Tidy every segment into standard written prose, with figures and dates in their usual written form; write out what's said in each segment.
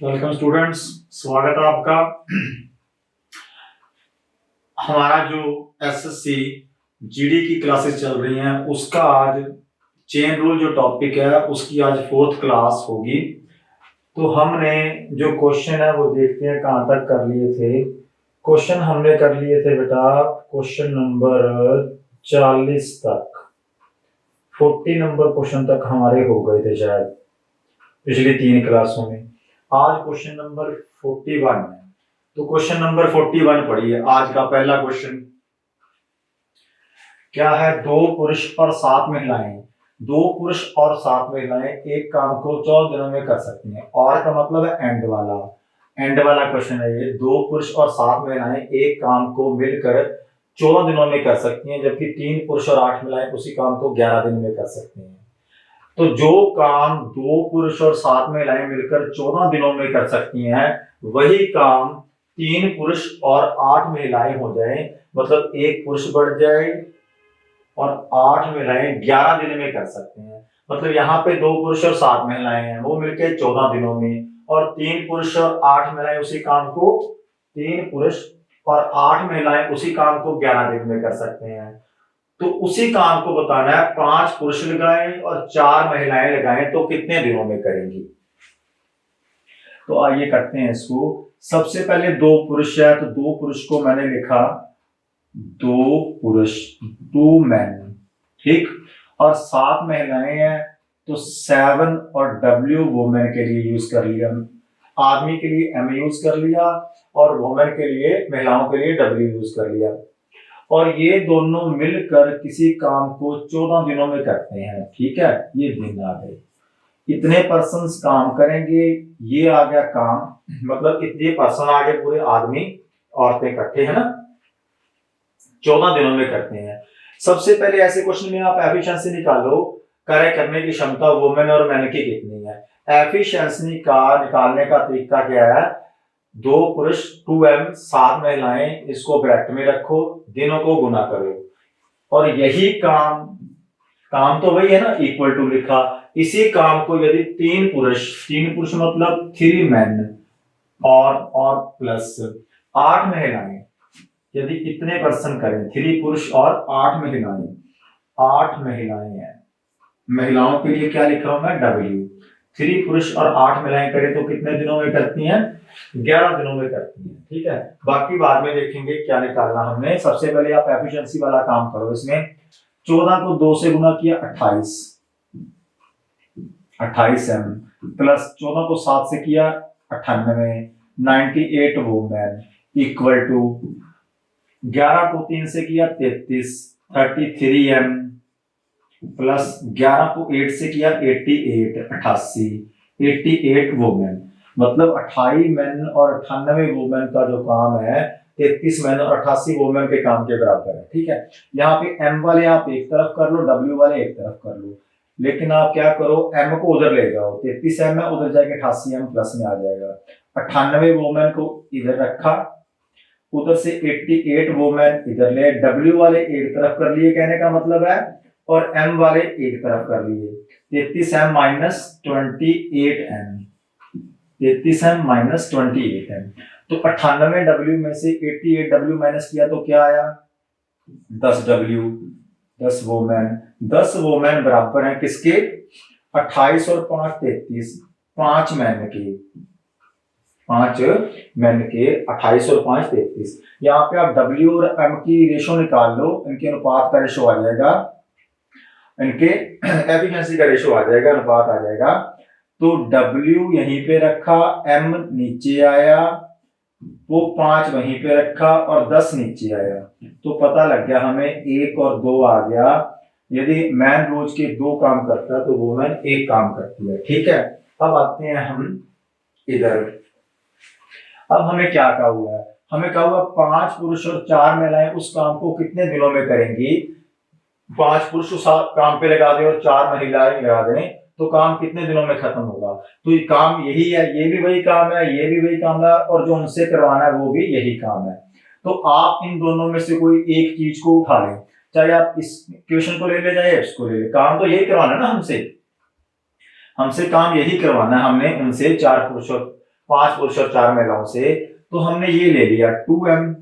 Welcome students, स्वागत है आपका। हमारा जो एसएससी जीडी की क्लासेस चल रही हैं उसका आज चेन रूल जो टॉपिक है उसकी आज 4th क्लास होगी। तो हमने जो क्वेश्चन है वो देखते हैं कहाँ तक कर लिए थे। क्वेश्चन हमने कर लिए थे बेटा क्वेश्चन नंबर 40 तक, 40 नंबर क्वेश्चन तक हमारे हो गए थे शायद पिछली 3 क्लासों में। आज क्वेश्चन नंबर 41 है, तो क्वेश्चन नंबर 41 पढ़िए। आज का पहला क्वेश्चन क्या है? 2 पुरुष और 7 महिलाएं, 2 पुरुष और 7 महिलाएं एक काम को 14 दिनों में कर सकती हैं। और का मतलब है एंड वाला क्वेश्चन है ये। 2 पुरुष और 7 महिलाएं एक काम को मिलकर 14 दिनों में कर सकती हैं, जबकि 3 पुरुष और 8 महिलाएं उसी काम को 11 दिन में कर सकती हैं। तो जो काम 2 पुरुष और 7 महिलाएं मिलकर 14 दिनों में कर सकती हैं, वही काम 3 पुरुष और 8 महिलाएं हो जाए, मतलब 1 पुरुष बढ़ जाए और 8 महिलाएं 11 दिन में कर सकते हैं। मतलब यहाँ पे 2 पुरुष और 7 महिलाएं हैं, वो मिलकर 14 दिनों में, और 3 पुरुष और 8 महिलाएं उसी काम को 3 पुरुष और 8 महिलाएं उसी काम को 11 दिन में कर सकते हैं। तो उसी काम को बताना है 5 पुरुष लगाएं और 4 महिलाएं लगाएं तो कितने दिनों में करेंगी। तो आइए करते हैं इसको। सबसे पहले 2 पुरुष है, तो 2 पुरुष को मैंने लिखा 2 पुरुष 2 मैन, ठीक। और 7 महिलाएं हैं तो 7 और W वुमेन के लिए यूज कर लिया, आदमी के लिए M यूज कर लिया और वुमेन के लिए, महिलाओं के लिए W यूज कर लिया। और ये दोनों मिलकर किसी काम को 14 दिनों में करते हैं, ठीक है। ये दिन आ गए, इतने पर्सन्स काम करेंगे, ये आ गया काम, मतलब इतने पर्सन आ गए, पूरे आदमी औरतें इकट्ठे है ना, 14 दिनों में करते हैं। सबसे पहले ऐसे क्वेश्चन में आप एफिशिएंसी निकालो, कार्य करने की क्षमता वुमेन और मैन की कितनी है। एफिशिएंसी का निकालने का तरीका क्या है? 2 पुरुष 2m 7 महिलाएं, इसको ब्रैकेट में रखो, दिनों को गुना करो, और यही काम तो वही है ना, इक्वल टू लिखा। इसी काम को यदि 3 पुरुष मतलब 3 मैन और प्लस 8 महिलाएं, यदि इतने पर्सन करें, 3 पुरुष और 8 महिलाएं, 8 महिलाएं हैं, महिलाओं के लिए क्या लिख रहा हूं मैं? W। 3 पुरुष और 8 महिलाएं करें तो कितने दिनों में करती हैं? 11 दिनों में करती हैं, ठीक है। बाकी बाद में देखेंगे क्या निकालना हमने। सबसे पहले आप एफिशिएंसी वाला काम करो। इसमें 14 को 2 से गुना किया 28 m, प्लस 14 को 7 से किया 98, 98 वुमेन, इक्वल टू 11 को 3 से किया 33, 33 m, प्लस 11 को 8 से किया 88, 88 वुमेन, मतलब 28 मैन और 98 वुमेन का जो काम है 33 मैन और 88 वुमेन के काम के बराबर है, ठीक है। यहाँ पे M वाले आप एक तरफ कर लो, W वाले एक तरफ कर लो, लेकिन आप क्या करो, M को उधर ले जाओ, 33 M है उधर जाके 88 M प्लस में आ जाएगा। 98 वुमेन को इधर रखा, उधर से 88 वुमेन इधर ले, W वाले एक तरफ कर लिए कहने का मतलब है, और M वाले एक तरफ कर लिए। 33 M minus 28 M, 33 M minus 28 M। तो 98 W में से 88 W माइनस किया तो क्या आया? 10 W, 10 वुमेन। 10 वुमेन बराबर है किसके? 28 और 5 33, 5 मैन के, 5 मैन के 28 और 5 33। यहाँ पे आप W और M की रेशो निकाल लो, इनके अनुपात का रेशो आ जाएगा, इनके एफिशिएंसी का रेशो आ जाएगा, अनुपात आ जाएगा। तो W यहीं पे रखा, M नीचे आया, वो 5 वहीं पे रखा और 10 नीचे आया, तो पता लग गया हमें 1 और 2 आ गया। यदि मैन रोज के 2 काम करता है तो वुमेन 1 काम करती है, ठीक है। अब आते हैं हम इधर। अब हमें क्या कहा हुआ है? हमें कहा हुआ 5 पुरुष और 4 महिलाएं उस काम को कितने दिनों में करेंगी। 5 पुरुष उस काम पे लगा दें और 4 महिलाएं लगा दें तो काम कितने दिनों में खत्म होगा। तो ये काम यही है, ये भी वही काम है, ये भी वही काम है, और जो उनसे करवाना है वो भी यही काम है। तो आप इन दोनों में से कोई एक चीज को उठा लें, चाहे आप इस क्वेश्चन को ले ले चाहे इसको ले ले, काम तो यही करवाना है ना, हमसे काम यही करवाना है हमने उनसे। 4 पुरुष और 5 पुरुष और 4 महिलाओं से, तो हमने ये ले लिया 2m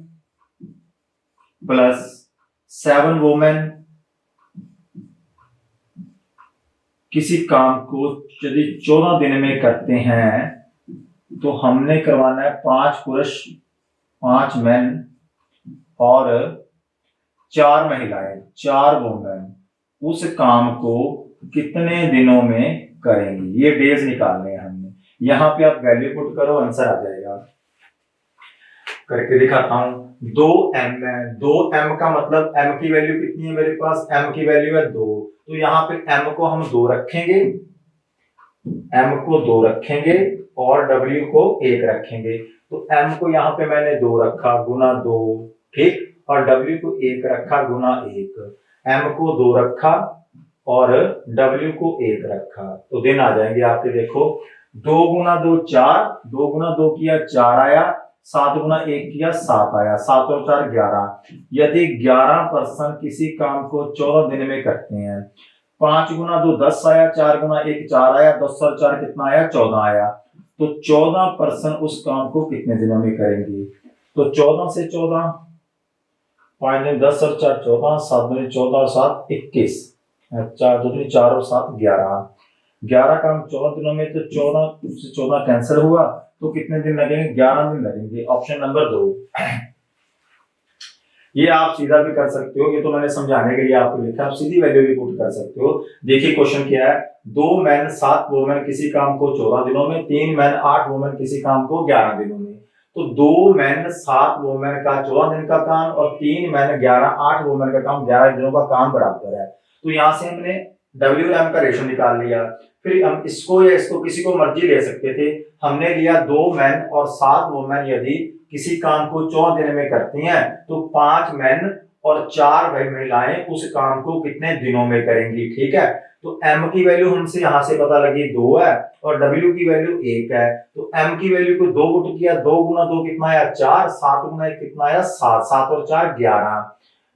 प्लस 7 वुमेन किसी काम को यदि 14 दिन में करते हैं तो हमने करवाना है 5 पुरुष 5 मेन और 4 महिलाएं 4 वुमेन उस काम को कितने दिनों में करेंगी। ये डेज निकालने हैं हमने। यहां पे आप वैल्यू पुट करो, आंसर आ जाएगा। करके दिखाता हूं। 2m है, 2m का मतलब m की वैल्यू कितनी है मेरे पास, m की वैल्यू है 2, तो यहाँ पे m को हम 2 रखेंगे, m को 2 रखेंगे और w को 1 रखेंगे। तो m को यहाँ पे मैंने 2 रखा गुना 2, ठीक, और w को 1 रखा गुना 1, m को 2 रखा और w को 1 रखा, तो दिन आ जाएंगे आपके। देखो 2 गुना 2 4, 2 गुना 2 किया 4 आया, 7 गुना 1 किया 7 आया, 7 और 4 11। यदि 11% किसी काम को 14 दिन में करते हैं, 5 गुना 2 10 आया, 4 गुना 1 4 आया, 10 और 4 कितना आया 14 आया, तो 14% उस काम को कितने दिनों में करेंगे। तो 14 से 14, 5 दिन 10 और 4 14, 7 दिन 14 और 7 21, 4 2 3 4 और 7 11, 11 काम 14 दिनों में, तो 14 से 14 कैंसिल हुआ, तो कितने दिन लगेंगे 11 दिन लगेंगे। Option number 2। ये आप सीधा भी कर सकते हो, ये तो मैंने समझाने के लिए आपको लिखा, आप सीधी वैल्यू भी पुट कर सकते हो। देखिए क्वेश्चन क्या है, 2 मैन 7 वुमेन किसी काम को 14 दिनों में, 3 मैन 8 वुमेन किसी काम को 11 दिनों में। तो 2 मैन 7 वुमेन का 14 दिन का काम और 3 मैन 8 वुमेन का काम 11 दिनों का काम बराबर है। तो यहां से हमने WM का रेशो निकाल लिया। फिर हम इसको या इसको किसी को मर्जी ले सकते थे, हमने लिया 2 मैन और 7 वुमेन यदि किसी काम को 14 दिन में करती हैं, तो 5 मैन और 4 महिलाएं उस काम को कितने दिनों में करेंगी, ठीक है। तो m की वैल्यू हमसे यहां से पता लगी 2 है और w की वैल्यू 1 है, तो m की वैल्यू को 2 पुट किया, 2 गुना 2 कितना आया 4, 7 गुना 1 कितना आया 7, 7 और 4 11,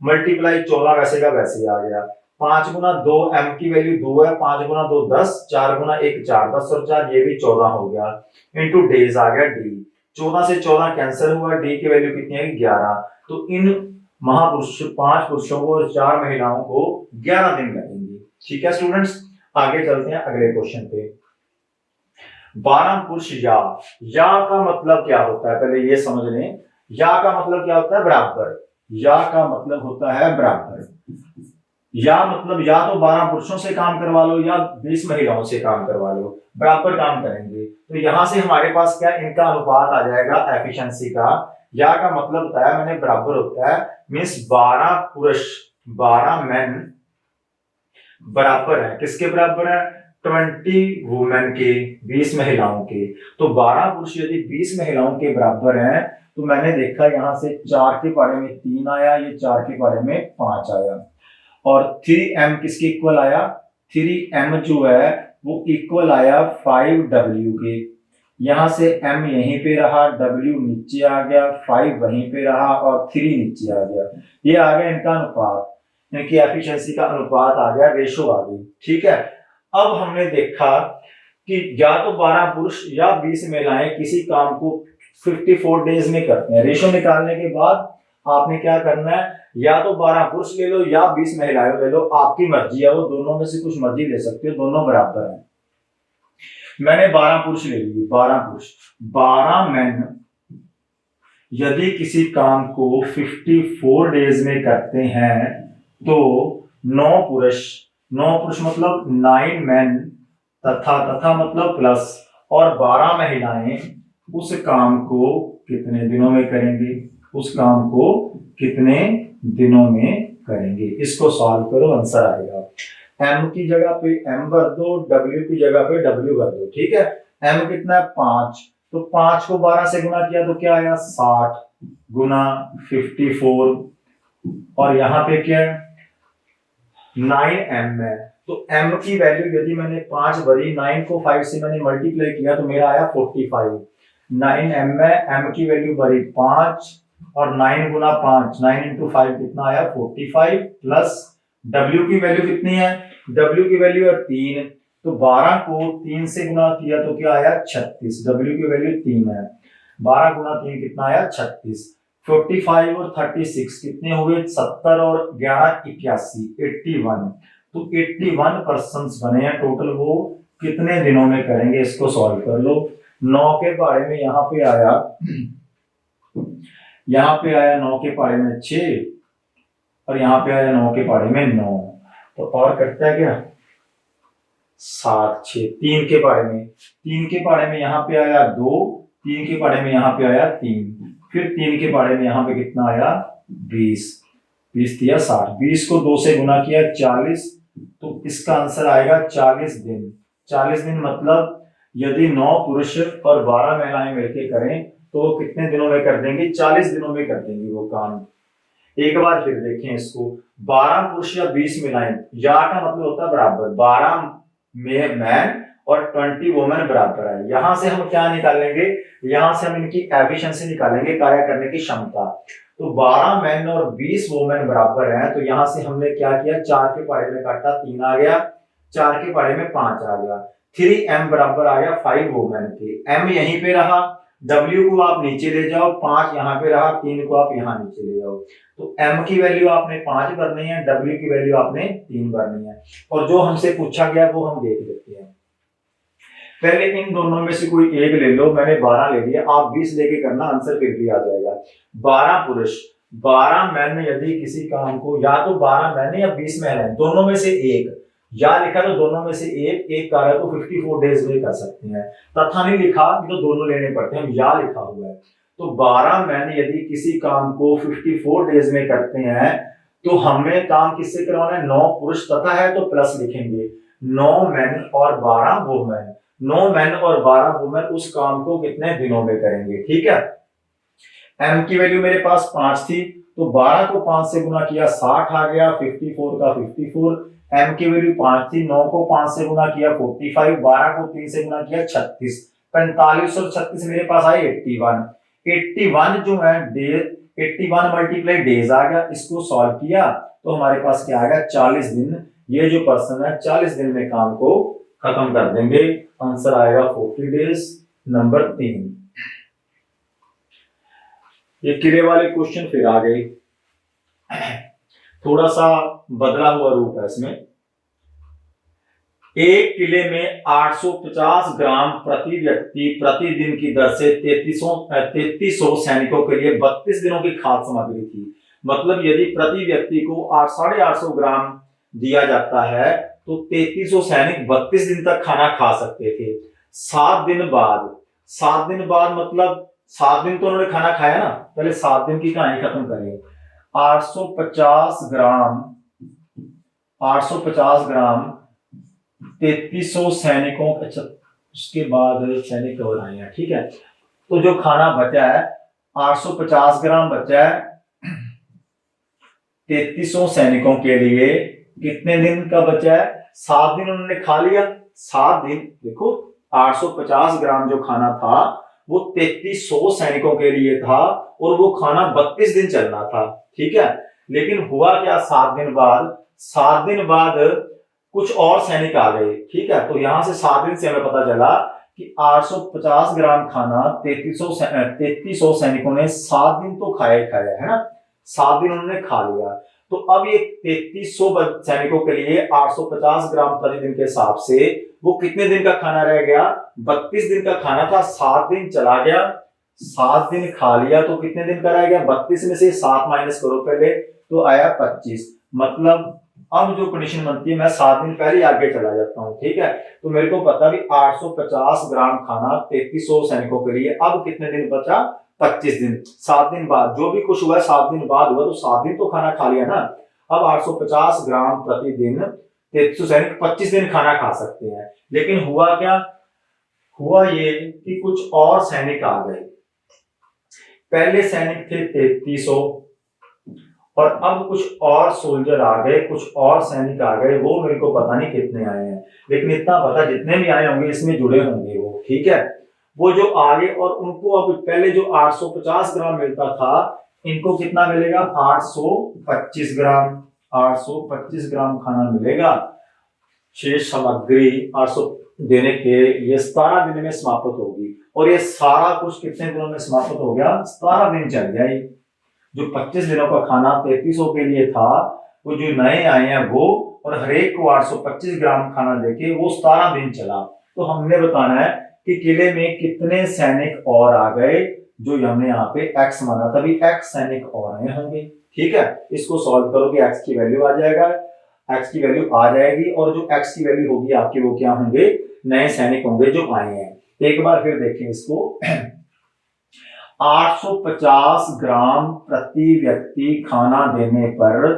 मल्टीप्लाई 14 वैसे का वैसे आ गया। 5 गुना 2 m की वैल्यू 2 है, 5 गुना 2 10, 4 गुना 1 4, 10 और 4 ये भी 14 हो गया, इनटू डेज आ गया d। 14 से 14 कैंसिल हुआ, d की वैल्यू कितनी है 11। तो इन महापुरुष 5 पुरुषों को और 4 महिलाओं को 11 दिन लगेंगे, ठीक है स्टूडेंट्स। आगे चलते हैं अगले क्वेश्चन पे। 12 पुरुष या का मतलब क्या होता है, पहले ये समझ लें। या का मतलब क्या होता है, बराबर। या का मतलब होता है बराबर। या मतलब या तो 12 पुरुषों से काम करवा लो या 20 महिलाओं से काम करवा लो, बराबर काम करेंगे। तो यहां से हमारे पास क्या, इनका अनुपात आ जाएगा एफिशिएंसी का। या का मतलब बताया मैंने बराबर होता है, मींस 12 पुरुष 12 मेन बराबर है, किसके बराबर है 20 वुमेन के, 20 महिलाओं के। तो 12 पुरुष यदि 20 महिलाओं के बराबर हैं, तो मैंने देखा यहां से 4 के पारे में 3 आया, ये 4 के पारे में 5 आया, और 3m किसके इक्वल आया, 3m जो है वो इक्वल आया 5w के। यहां से m यहीं पे रहा, w नीचे आ गया, 5 वहीं पे रहा और 3 नीचे आ गया। ये आ गया इनका अनुपात, इनकी एफिशिएंसी का अनुपात आ गया, रेशो आ गई, ठीक है। अब हमने देखा कि या तो 12 पुरुष या 20 महिलाएं किसी काम को 54 डेज में करते हैं। रेशो निकालने के बाद आपने क्या करना है, या तो 12 पुरुष ले लो या 20 महिलाएं ले लो, आपकी मर्जी है, वो दोनों में से कुछ मर्जी ले सकते हो, दोनों बराबर हैं। मैंने 12 पुरुष ले लिए, 12 पुरुष 12 मैन यदि किसी काम को 54 डेज में करते हैं, तो 9 पुरुष मतलब 9 मैन तथा मतलब प्लस और 12 महिलाएं उस काम को कितने दिनों में करेंगे, उस काम को कितने दिनों में करेंगे। इसको सॉल्व करो, आंसर आएगा। m की जगह पे m भर दो, w की जगह पे w भर दो, ठीक है। m कितना है 5, तो 5 को 12 से गुना किया तो क्या आया 60 गुना 54, और यहाँ पे क्या है 9m है। तो m की वैल्यू यदि मैंने 5 भरी, 9 को 5 से मैंने मल्टीप्लाई किया तो मेरा आया 45। 9m है, m की वैल्यू भरी 5 और 9 गुना 5, 9 इंटू 5 कितना आया 45, प्लस w की वैल्यू कितनी है, w की वैल्यू है 3, तो 12 को 3 से गुना किया तो क्या आया 36, W की वैल्यू 3 है, 12 गुना 3 कितना आया 36। 45 और 36 कितने हुए 70 और 11 81, 81। तो 81% बने हैं टोटल, वो कितने दिनों में करेंगे, इसको सॉल्व कर लो। 9 के पारे में यहाँ पे आया 9 के पारे में 6 और यहाँ पे आया 9 के पारे में 9, तो और कटता है क्या 7 6। 3 के पारे में यहाँ पे आया 2, 3 के पारे में यहाँ पे आया 3, फिर 3 के पारे में यहाँ पे कितना आया 20, 20 दिया 60, 20 को 2 से गुना किया 40, तो इसका आंसर आएगा 40 दिन। 40 दिन मतलब यदि 9 पुरुष और 12 महिलाएं मिलकर करें तो वो कितने दिनों में कर देंगे, 40 दिनों में कर देंगे वो काम। एक बार फिर देखें इसको, 12 पुरुष या 20 महिलाएं, या का मतलब होता है बराबर, 12 मैन और 20 वुमेन बराबर है। यहां से हम क्या निकालेंगे, यहां से हम इनकी एफिशिएंसी निकालेंगे, कार्य करने की क्षमता। तो 12 मैन और 20 वुमेन बराबर हैं, तो यहां से हमने क्या किया, 4 के पारे में काटा 3 आ गया, 4 के पारे में 5 आ गया, 3m बराबर आ गया 5 वुमेन के। m यहीं पे रहा, w को आप नीचे ले जाओ, 5 यहाँ पे रहा, 3 को आप यहाँ नीचे ले जाओ, तो m की वैल्यू आपने 5 भरनी है, w की वैल्यू आपने 3 भरनी है। और जो हमसे पूछा गया वो हम देख लेते हैं। पहले इन दोनों में से कोई एक ले लो, मैंने 12 ले लिया, आप 20 लेके करना, आंसर फिर भी आ जाएगा। 12 पुरुष 12 मैन यदि किसी काम को, या तो 12 मैन या 20 महिलाएं, दोनों में से एक, या लिखा तो दोनों में से एक कार्य को 54 डेज में कर सकते हैं, तथा नहीं लिखा तो दोनों लेने पड़ते हैं, या लिखा हुआ है। तो 12 मैन यदि किसी काम को 54 डेज में करते हैं तो हमें काम किससे करवाना है, 9 पुरुष तथा है तो प्लस लिखेंगे, 9 मैन और 12 वुमेन, 9 मैन और 12 वुमेन उस काम को कितने दिनों में करेंगे। ठीक है, m की वैल्यू मेरे पास 5 थी, तो 12 को 5 से गुना किया 60 आ गया, 54 का 54, m की वैल्यू 5 थी, 9 को 5 से गुना किया 45, 12 को 3 से गुना किया 36, 45 और 36 मेरे पास आए 81। 81 जो है डे, 81 मल्टीप्लाई डेज आ गया, इसको सॉल्व किया तो हमारे पास क्या आ गया 40 दिन। ये जो पर्सन है 40 दिन में काम को खत्म कर देंगे, आंसर आएगा 40 डेज, नंबर 3। ये किले वाले क्वेश्चन फिर आ गए, थोड़ा सा बदला हुआ रूप है इसमें। एक किले में 850 ग्राम प्रति व्यक्ति प्रतिदिन की दर से 3300 सैनिकों के लिए 32 दिनों की खाद्य सामग्री थी। मतलब यदि प्रति व्यक्ति को 850 ग्राम दिया जाता है तो 3300 सैनिक 32 दिन तक खाना खा सकते थे। 7 दिन बाद, 7 दिन बाद मतलब 7 दिन तो उन्होंने खाना खाया ना, पहले 7 दिन की कहानी खत्म करें। 850 ग्राम 3300 सैनिकों, अच्छा उसके बाद सैनिक और आए हैं, ठीक है। तो जो खाना बचा है 850 ग्राम बचा है 3300 सैनिकों के लिए, कितने दिन का बचा है, 7 दिन उन्होंने खा लिया। 7 दिन, देखो 850 ग्राम जो खाना था वो 3300 सैनिकों के लिए था और वो खाना 32 दिन चलना था, ठीक है। लेकिन हुआ क्या, 7 दिन बाद कुछ और सैनिक आ गए, ठीक है। तो यहां से 7 दिन से हमें पता चला कि 850 ग्राम खाना 3300 सैनिकों ने 7 दिन तो खाया है ना, 7 दिन उन्होंने खा लिया। तो अब ये 3300 सैनिकों के लिए 850 ग्राम प्रतिदिन के हिसाब से वो कितने दिन का खाना रह गया, 32 दिन का खाना था, 7 दिन चला गया, 7 दिन खा लिया तो कितने दिन का रह गया, 32 में से 7 माइनस करो पहले तो आया 25। मतलब अब जो कंडीशन बनती है, मैं 7 दिन पहले आगे चला जाता हूं, ठीक है। तो मेरे को पता भी 850 ग्राम खाना 3300 सैनिकों के लिए, अब कितने दिन बचा, 25 दिन। 7 दिन बाद जो भी कुछ हुआ 7 दिन बाद हुआ, तो 7 दिन तो खाना खा लिया ना। अब 850 ग्राम प्रतिदिन 3300 सैनिक 25 दिन खाना खा सकते हैं। लेकिन हुआ क्या, हुआ ये कि कुछ और सैनिक आ गए। पहले सैनिक थे 3300 और अब कुछ और सोल्जर आ गए, कुछ और सैनिक आ गए, वो मेरे को पता नहीं कितने आए हैं, लेकिन इतना पता जितने भी आए होंगे इसमें जुड़े होंगे वो, ठीक है। वो जो आगे, और उनको अब पहले जो 850 ग्राम मिलता था, इनको कितना मिलेगा, 825 ग्राम, 825 ग्राम खाना मिलेगा। शेष सामग्री 800 देने के लिए 17 दिन में समाप्त होगी। और ये सारा कुछ कितने दिनों में समाप्त हो गया? 17 दिन चल गया। जो 25 दिनों का खाना 3300 के लिए था, वो जो नए आए हैं वो, और हर एक को 825 ग्राम खाना देके वो 17 दिन चला। तो हमने बताना है कि किले में कितने सैनिक और आ गए, जो हमने यहाँ पे x माना, तभी x सैनिक और आए होंगे। ठीक है, इसको सॉल्व करोगे x की वैल्यू आ जाएगा, x की वैल्यू आ जाएगी, और जो x की वैल्यू होगी आपके वो क्या होंगे? नए सैनिक होंगे जो आए हैं। एक बार फिर देखें इसको 850 ग्राम प्रति व्यक्ति खाना देने पर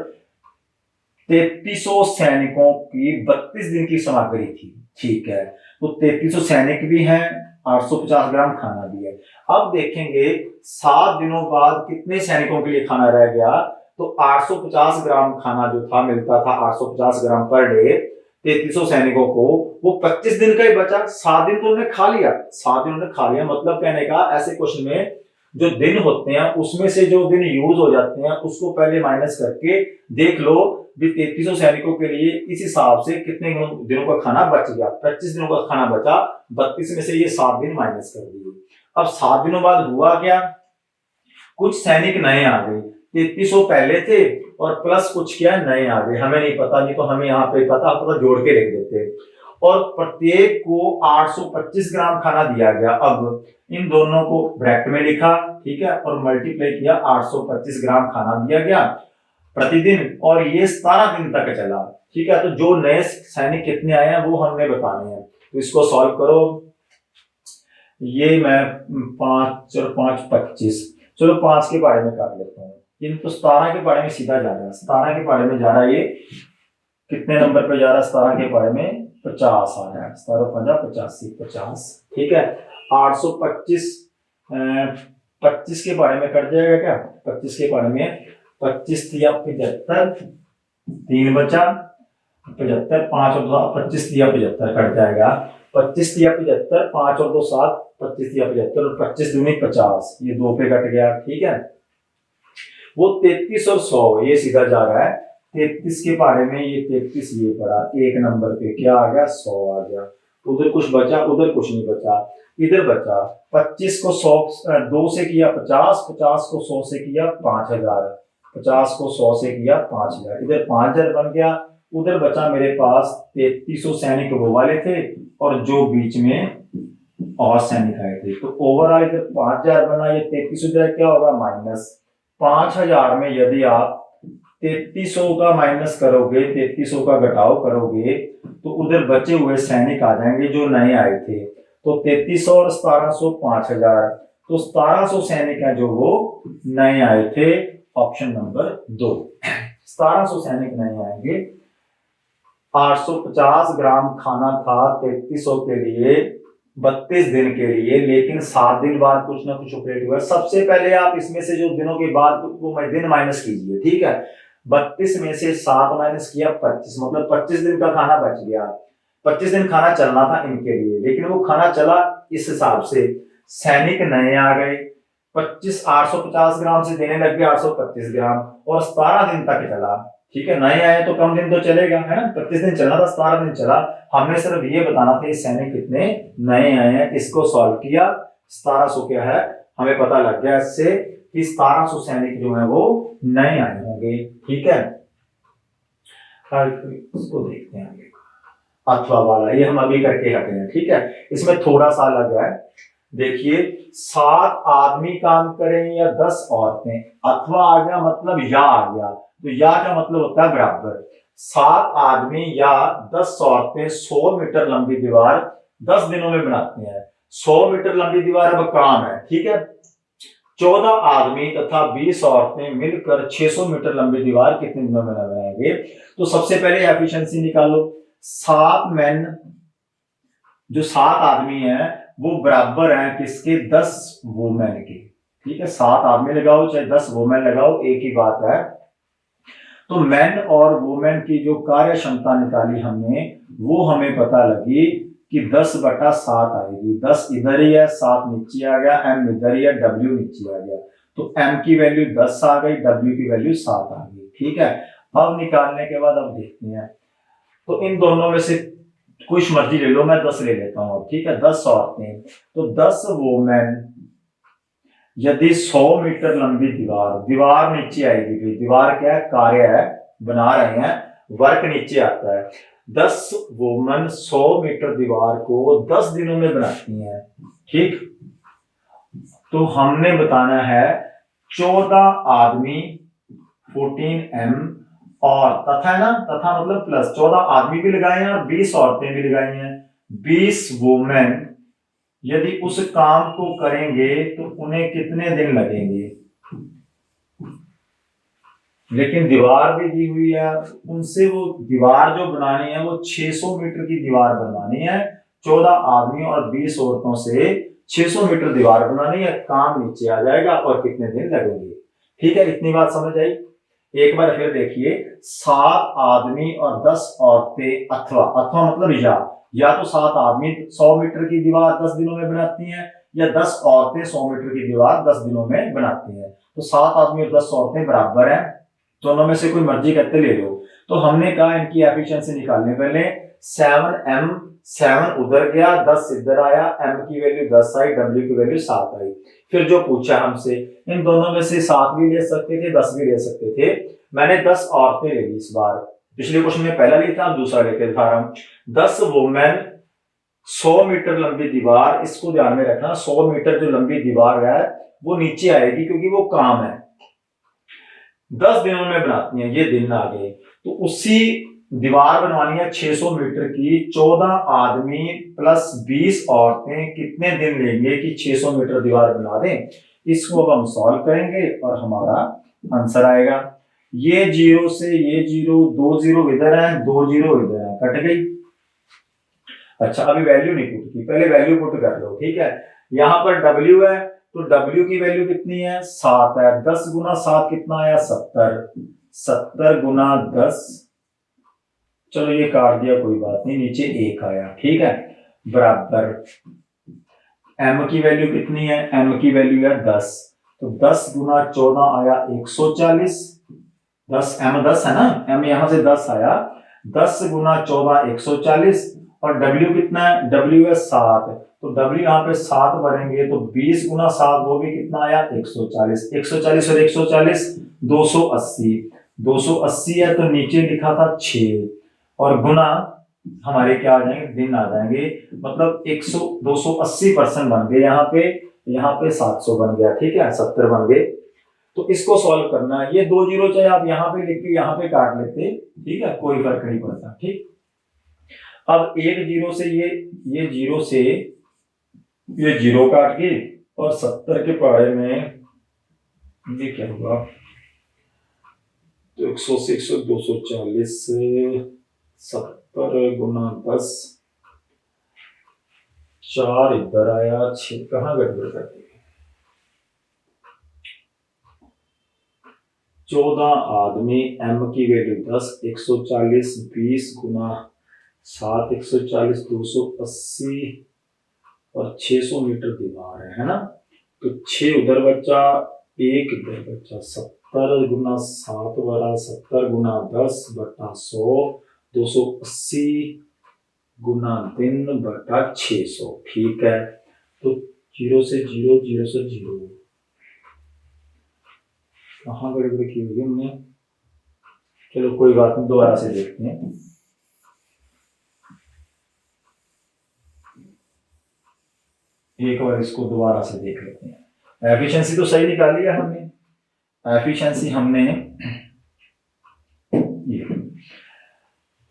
3300 सैनिकों की 32 दिन की सामग्री थी। ठीक है, तो 3300 सैनिक भी हैं, 850 ग्राम खाना भी है। अब देखेंगे 7 दिनों बाद कितने सैनिकों के लिए खाना रह गया। तो 850 ग्राम खाना जो था मिलता था, 850 ग्राम पर डे 3300 सैनिकों को, वो 25 दिन का ही बचा। 7 दिन तो उन्होंने खा लिया, 7 दिन उन्होंने खा लिया। मतलब कहने का ऐसे क्वेश्चन में जो दिन होते हैं उसमें से जो दिन यूज हो जाते हैं उसको पहले माइनस करके देख लो भी 3300 सैनिकों के लिए इस हिसाब से कितने दिनों का खाना बच गया। 25 दिनों का खाना बचा, 32 में से ये 7 दिन माइनस कर दिए। अब 7 दिनों बाद हुआ क्या? कुछ सैनिक नए आ गए, 3300 पहले थे और प्लस कुछ क्या नए आ गए, हमें नहीं पता, नहीं तो हमें यहाँ पे पता जोड़ के लिख देते। और प्रत्येक को 825 ग्राम खाना दिया गया। अब इन दोनों को ब्रैकेट में लिखा, ठीक है, और मल्टीप्लाई किया, 825 ग्राम खाना दिया गया प्रतिदिन, और ये 17 दिन तक चला। ठीक है, तो जो नए सैनिक कितने आए हैं वो हमने बताने हैं। तो इसको सॉल्व करो। ये मैं 5 और 5 25, चलो 5 के बारे में कर लेता हूँ। किंतु 17 के बारे में सीधा जा रहा है, 17 के बारे में जा रहा है। ये कितने नंबर पे जा रहा है? 17 के बारे में 50 आ रहा है। 17 50 85 50। ठीक है, 825 25 के बारे में कट जाएगा क्या? 25 के बारे में 25 दिया 75, 3 बचा 75, 5 और 2 25 दिया 75 कट जाएगा। 25 दिया 75, 5 और 2 7, 25 दिया 75 और 25 दूनी 50, ये 2 पे कट गया। ठीक है, वो 33 और 100 ये सीधा जा रहा है। 33 के बारे में ये 33 ये पड़ा, एक नंबर पे क्या आ गया? 100 आ गया। उधर कुछ बचा, उधर कुछ नहीं बचा, इधर बचा। 25 को 100 2 से किया 50, 50 को 100 से किया 5000, 50 को 100 से किया 5000, इधर 5000 बन गया। उधर बचा मेरे पास 3300 सैनिक वो वाले थे और जो बीच में और सैनिक आए थे, तो ओवरऑल इधर 5000 बना। ये 3300 क्या होगा? माइनस 5000 में यदि आप 3300 का माइनस करोगे, 3300 का घटाव करोगे, तो उधर बचे हुए सैनिक आ जाएंगे जो नए आए थे। तो 3300 और 1700 5000, तो 1700 सैनिक हैं जो वो नए आए थे। ऑप्शन नंबर 2, 1700 सैनिक नए आएंगे। 850 ग्राम खाना था 3300 के लिए 32 दिन के लिए, लेकिन 7 दिन बाद कुछ ना कुछ ऑपरेट हुआ। सबसे पहले आप इसमें से जो दिनों के बाद वो दिन माइनस कीजिए। ठीक है, 32 में से 7 माइनस किया 25, मतलब 25 दिन का खाना बच गया। 25 दिन खाना चलना था इनके लिए, लेकिन वो खाना चला इस हिसाब से, सैनिक नए आ गए। 25 850 ग्राम से देने लग गए 825 ग्राम, और 17 दिन तक चला। ठीक है, नए आए तो कम दिन तो चलेगा, है ना? 25 दिन चलना था, 17 दिन चला। हमने सिर्फ ये बताना था ये सैनिक कितने नए आए हैं। इसको सॉल्व किया, 1700 क्या है हमें पता लग गया इससे कि 1700 सैनिक जो है वो नए आए होंगे। ठीक है, इसको देखते हैं आगे, अथवा वाला ये हम अभी करके हटे हैं। ठीक है, इसमें थोड़ा सा अलग है। देखिए 7 आदमी काम करें या 10 औरतें, अथवा आ गया मतलब या आ गया, तो या का मतलब होता है बराबर। 7 आदमी या 10 औरतें 100 मीटर लंबी दीवार 10 दिनों में बनाते हैं। 100 मीटर लंबी दीवार अब काम है। ठीक है, 14 आदमी तथा 20 औरतें मिलकर 600 मीटर लंबी दीवार कितने दिनों में बनाएंगे? तो सबसे पहले एफिशिएंसी निकालो। 7 मैन, जो 7 आदमी हैं वो बराबर हैं किसके? 10 वुमेन के। ठीक है, 7 आदमी लगाओ चाहे 10 वुमेन लगाओ, एक ही बात है। तो मैन और वुमेन की जो कार्य क्षमता निकाली हमने, वो हमें पता लगी कि 10/7 आएगी। 10 इधर ही है, 7 नीचे आ गया, m इधर ही है, w नीचे आ गया, तो m की वैल्यू 10 आ गई, w की वैल्यू 7 आ गई। ठीक है, अब निकालने के बाद अब देखते हैं तो इन दोनों में से कुछ मर्जी ले लो, मैं 10 ले लेता हूँ, ठीक है। 10 औरतें, तो 10 वोमेन, यदि 100 मीटर लंबी दीवार, दीवार नीचे आएगी भाई, दीवार क्या है, कार्य है, बना रहे हैं, वर्क नीचे आता है। 10 वोमेन 100 मीटर दीवार को 10 दिनों में बनाती हैं, ठीक। तो हमने बताना है 14 आदमी 14M और तथा है ना, तथा मतलब प्लस 14 आदमी भी लगाए हैं और 20 औरतें भी लगाई हैं। 20 वुमेन यदि उस काम को करेंगे तो उन्हें कितने दिन लगेंगे। लेकिन दीवार भी दी हुई है, उनसे वो दीवार जो बनानी है वो 600 मीटर की दीवार बनवानी है। 14 आदमी और 20 औरतों से 600 मीटर दीवार बनानी है, काम नीचे आ जाएगा और कितने दिन लगेंगे। ठीक है, इतनी बात समझ आई। एक बार फिर देखिए, 7 आदमी और 10 औरतें, अथवा अथवा मतलब या तो 7 आदमी 100 मीटर की दीवार 10 दिनों में बनाती हैं, या 10 औरतें 100 मीटर की दीवार 10 दिनों में बनाती हैं। तो 7 आदमी और 10 औरतें बराबर हैं, दोनों में से कोई मर्जी करते ले लो। तो हमने कहा इनकी एफिशिएंसी निकालने, पहले 7M, 7 उधर गया, 10 इधर आया, M की वैल्यू 10 आई, W की वैल्यू 7 आई। फिर जो पूछा हमसे, इन दोनों में से 7 भी ले सकते थे, 10 भी ले सकते थे। मैंने 10 औरतें ले ली इस बार, पिछले क्वेश्चन में पहला लिखा, अब दूसरा लेके दिखा रहा हूं। 10 वुमेन 100 मीटर लंबी दीवार, इसको ध्यान में रखना, 100 मीटर जो लंबी दीवार है वो नीचे आएगी क्योंकि वो काम है, 10 दिनों में बनाती हैं, ये दिन आ गए। तो उसी दीवार बनवानी है 600 मीटर की, 14 आदमी प्लस 20 औरतें कितने दिन लेंगे कि 600 मीटर दीवार बना दें। इसको अब हम सॉल्व करेंगे और हमारा आंसर आएगा। ये 0 से ये 0, 2 0 इधर है, 2 0 इधर है, कट गई। अच्छा, अभी वैल्यू नहीं पुट की, पहले वैल्यू पुट कर लो, ठीक है। यहां पर W है, तो W की वैल्यू कितनी है, 7 है। 10 गुना 7 कितना आया, 70। 70 गुना 10, चलो ये काट दिया, कोई बात नहीं, नीचे 1 आया, ठीक है, बराबर M की वैल्यू कितनी है, M की वैल्यू है 10, तो 10 गुना 14 आया 140। 10 M 10 है ना, M यहां से 10 आया, 10 गुना 14 140, और W कितना है, W है 7, तो W यहाँ पे 7 भरेंगे तो 20 गुना 7, वो भी कितना आया 140। 140 और 140 280, 280 है तो नीचे लिखा था 6, और गुना हमारे क्या आ जाएंगे, दिन आ जाएंगे, मतलब 100 280% बन गए, यहाँ पे 700 बन गया, ठीक है, 70 बन गए। तो इसको सॉल्व करना है, ये 2 जीरो चाहे आप यहाँ पे लिख के यहाँ पे काट लेते, ठीक है, कोई फर्क नहीं पड़ता, ठीक। अब एक जीरो से ये जीरो से ये जीरो काट के, और 70 के पारे में ये क्या होगा, तो 100 से 100 240, 70 गुना 10, 4 इधर आया, 6 कहाँ गड़बड़ कर दी, 14 आदमी, M की वैल्यू 10, 140, 20 गुना 7, 140, 280 और 600 मीटर दीवार है ना, तो 6 उधर बचा, 1 इधर बचा, 70 गुना 7 बरा 70 गुना 10 बटा 100, 280 गुना 3 बटा 600, ठीक है। तो 0 से 0, 0 से 0, कहाँ गड़बड़ की होगी हमने, चलो कोई बात नहीं, दोबारा से देखते हैं। एक बार इसको दोबारा से देख लेते हैं। एफिशिएंसी तो सही निकाली है हमने, एफिशिएंसी हमने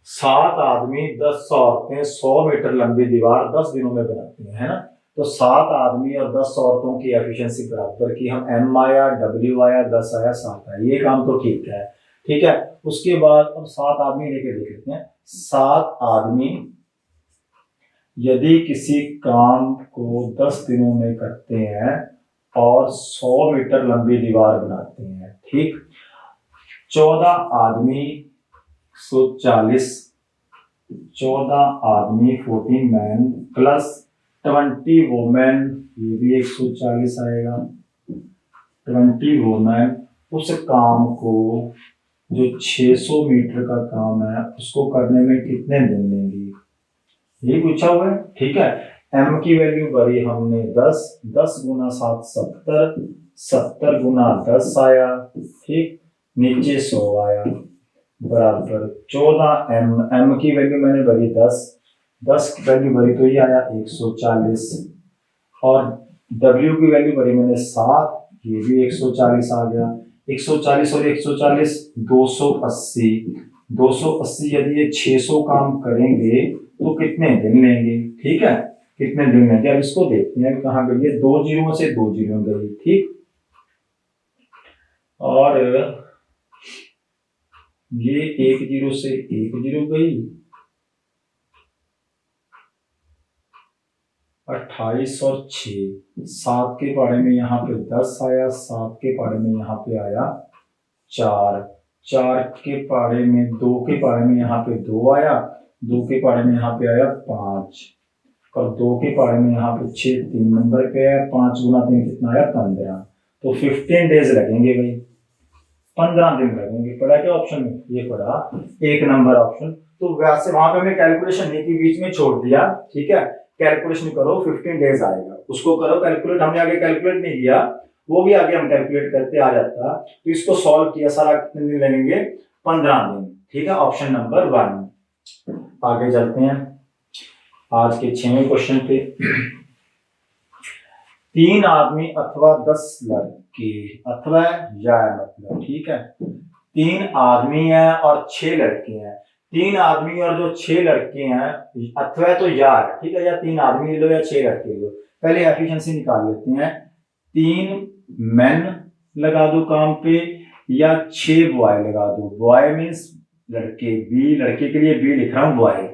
7 आदमी 10 औरतें 100 मीटर लंबी दीवार 10 दिनों में बनाती हैं, है ना। तो 7 आदमी और 10 औरतों की एफिशिएंसी बराबर की, हम M आया, W आया, 10 आया, 7 आया, ये काम तो ठीक है, ठीक है। उसके बाद अब 7 आदमी लेके देख लेते हैं। 7 आदमी यदि किसी काम को 10 दिनों में करते हैं और 100 मीटर लंबी दीवार बनाते हैं, ठीक। 14 आदमी 140, 14 आदमी 14 मैन प्लस 20 वुमेन, ये भी 140 आएगा, 20 वुमेन उस काम को जो 600 मीटर का काम है उसको करने में कितने दिन लेंगे, ये पूछा हुआ है। ठीक है, m की वैल्यू भरी हमने 10, 10 गुना 7 70, 70 गुना 10 आया, ठीक, नीचे 100 आया, बराबर 14 m की वैल्यू मैंने भरी 10, 10 की वैल्यू भरी तो ये आया 140, और w की वैल्यू भरी मैंने 7, ये भी 140 आ गया, 140 और 140 280, 280 यदि ये 600 काम करेंगे तो कितने दिन लेंगे, ठीक है, कितने दिन लेंगे। अब इसको देखते हैं कहाँ गई है, 2 जीरो से 2 जीरो गई, ठीक, और ये 1 जीरो से 1 जीरो गई, 28 और 6, 7 के पाड़े में यहाँ पे 10 आया, 7 के पाड़े में यहाँ पे आया 4, 4 के पाड़े में 2 के पाड़े में यहाँ पे 2 आया, 2 के पाड़े में यहाँ पे आया 5, और 2 के पाड़े में यहाँ पे 6, 3 नंबर पे आया, 5 गुना 3 कितना आया 15, तो 15 डेज लगेंगे भाई, 15 दिन लगेंगे। पढ़ा क्या ऑप्शन में, ये पढ़ा 1 नंबर ऑप्शन। तो वैसे वहां पे हमने कैलकुलेशन नहीं की, बीच में छोड़ दिया, ठीक है, कैलकुलेशन करो 15 डेज आएगा, उसको करो कैलकुलेट, हमने आगे कैलकुलेट नहीं किया, वो भी आगे हम कैलकुलेट करते आ जाता, तो इसको सॉल्व किया सारा, कितने दिन लगेंगे 15 दिन, ठीक है, ऑप्शन नंबर 1। आगे चलते हैं आज के 6वें क्वेश्चन पे। 3 आदमी अथवा 10 लड़के, अथवा या मतलब, ठीक है, 3 आदमी हैं और 6 लड़के हैं, 3 आदमी और जो 6 लड़के हैं, अथवा तो या है, ठीक है, या 3 आदमी ले लो या 6 लड़के लो, पहले एफिशिएंसी निकाल लेते हैं, 3 मेन लगा दो काम पे या 6 बॉय लगा दो, बॉय मीन्स लड़के, बी लड़के के लिए बी लिख रहा हूं बॉय,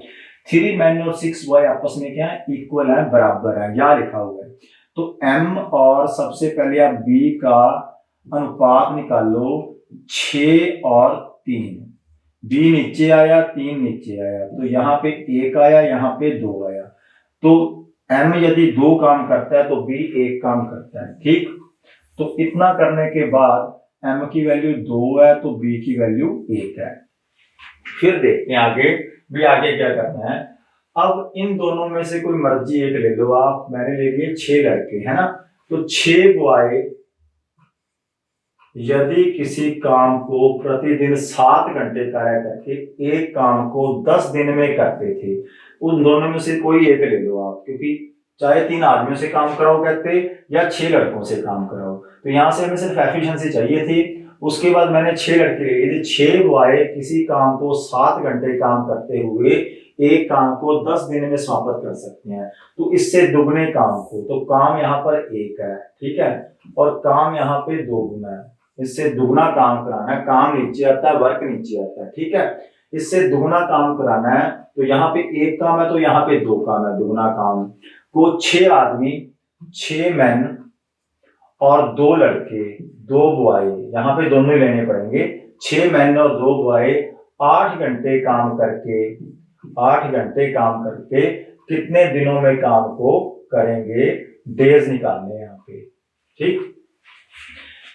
3 मेन और 6 बॉय आपस में क्या है, इक्वल है, बराबर है, या लिखा हुआ है, तो m और सबसे पहले आप b का अनुपात निकालो, 6 और 3, b नीचे आया 3 नीचे आया, तो यहाँ पे 1 आया, यहाँ पे 2 आया, तो m यदि 2 काम करता है तो b 1 काम करता है, ठीक, तो इतना करने के बाद m की वैल्यू 2 है तो b की वैल्यू 1 है। फिर देखते हैं आगे भी, आगे क्या करना है। अब इन दोनों में से कोई मर्जी एक ले लो आप, मैंने ले लिए 6 लड़के, है ना, तो 6 बॉय यदि किसी काम को प्रतिदिन 7 घंटे कार्य करके एक काम को 10 दिन में करते थे, उन दोनों में से कोई एक ले लो आप, क्योंकि चाहे 3 आदमियों से काम कराओ कहते या 6 लड़कों से काम कराओ, तो यहां से हमें सिर्फ एफिशिएंसी चाहिए थी। उसके बाद मैंने 6 लड़के ले लिए थे, 6 बॉय किसी काम को 7 घंटे काम करते हुए एक काम को 10 दिन में समाप्त कर सकते हैं, तो इससे दुगने काम को, तो काम यहाँ पर 1 है, ठीक है, और काम यहाँ पे 2 गुना है, इससे दुगना काम कराना है, काम नीचे आता है, वर्क नीचे आता है, ठीक है, इससे दुगना काम कराना है, तो यहाँ पे 1 काम है तो यहाँ पे 2 काम है, दुगना काम को 6 आदमी, 6 मैन और 2 लड़के, 2 बॉय, यहाँ पे दोनों ही लेने पड़ेंगे, 6 मैन और 2 बॉय 8 घंटे काम करके, 8 घंटे काम करके कितने दिनों में काम को करेंगे, डेज निकालने यहाँ पे, ठीक,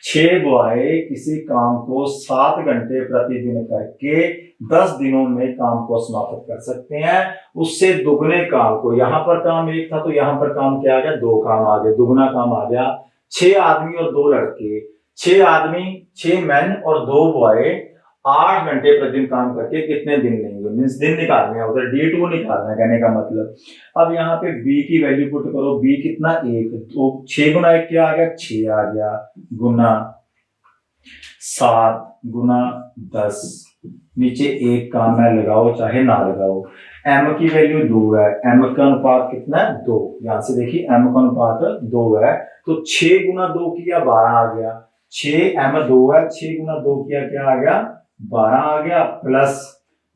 6 बॉय किसी काम को 7 घंटे प्रतिदिन करके 10 दिनों में काम को समाप्त कर सकते हैं, उससे दुगने काम को, यहाँ पर काम 1 था तो यहाँ पर काम क्या आ गया, 2 काम आ गए, दुगना काम आ गया, 6 आदमी और 2 लड़के, 6 आदमी, 6 मैन और 2 बॉय 8 घंटे प्रतिदिन काम करके कितने दिन लेंगे, मीन्स दिन निकालने हैं, उधर D2 निकालना है, कहने का मतलब। अब यहाँ पे B की वैल्यू पुट करो, B कितना 1, तो 6 गुना 1 क्या आ गया, 6 आ गया, गुना 7 गुना 10, नीचे 1 काम है, लगाओ चाहे ना लगाओ, m की वैल्यू 2 है, m का अनुपात कितना है 2, यहां से देखिए m का अनुपात 2 है, तो 6 गुना 2 किया 12 आ गया, 6 m 2 है, 6 गुना 2 किया क्या आ गया 12 आ गया, प्लस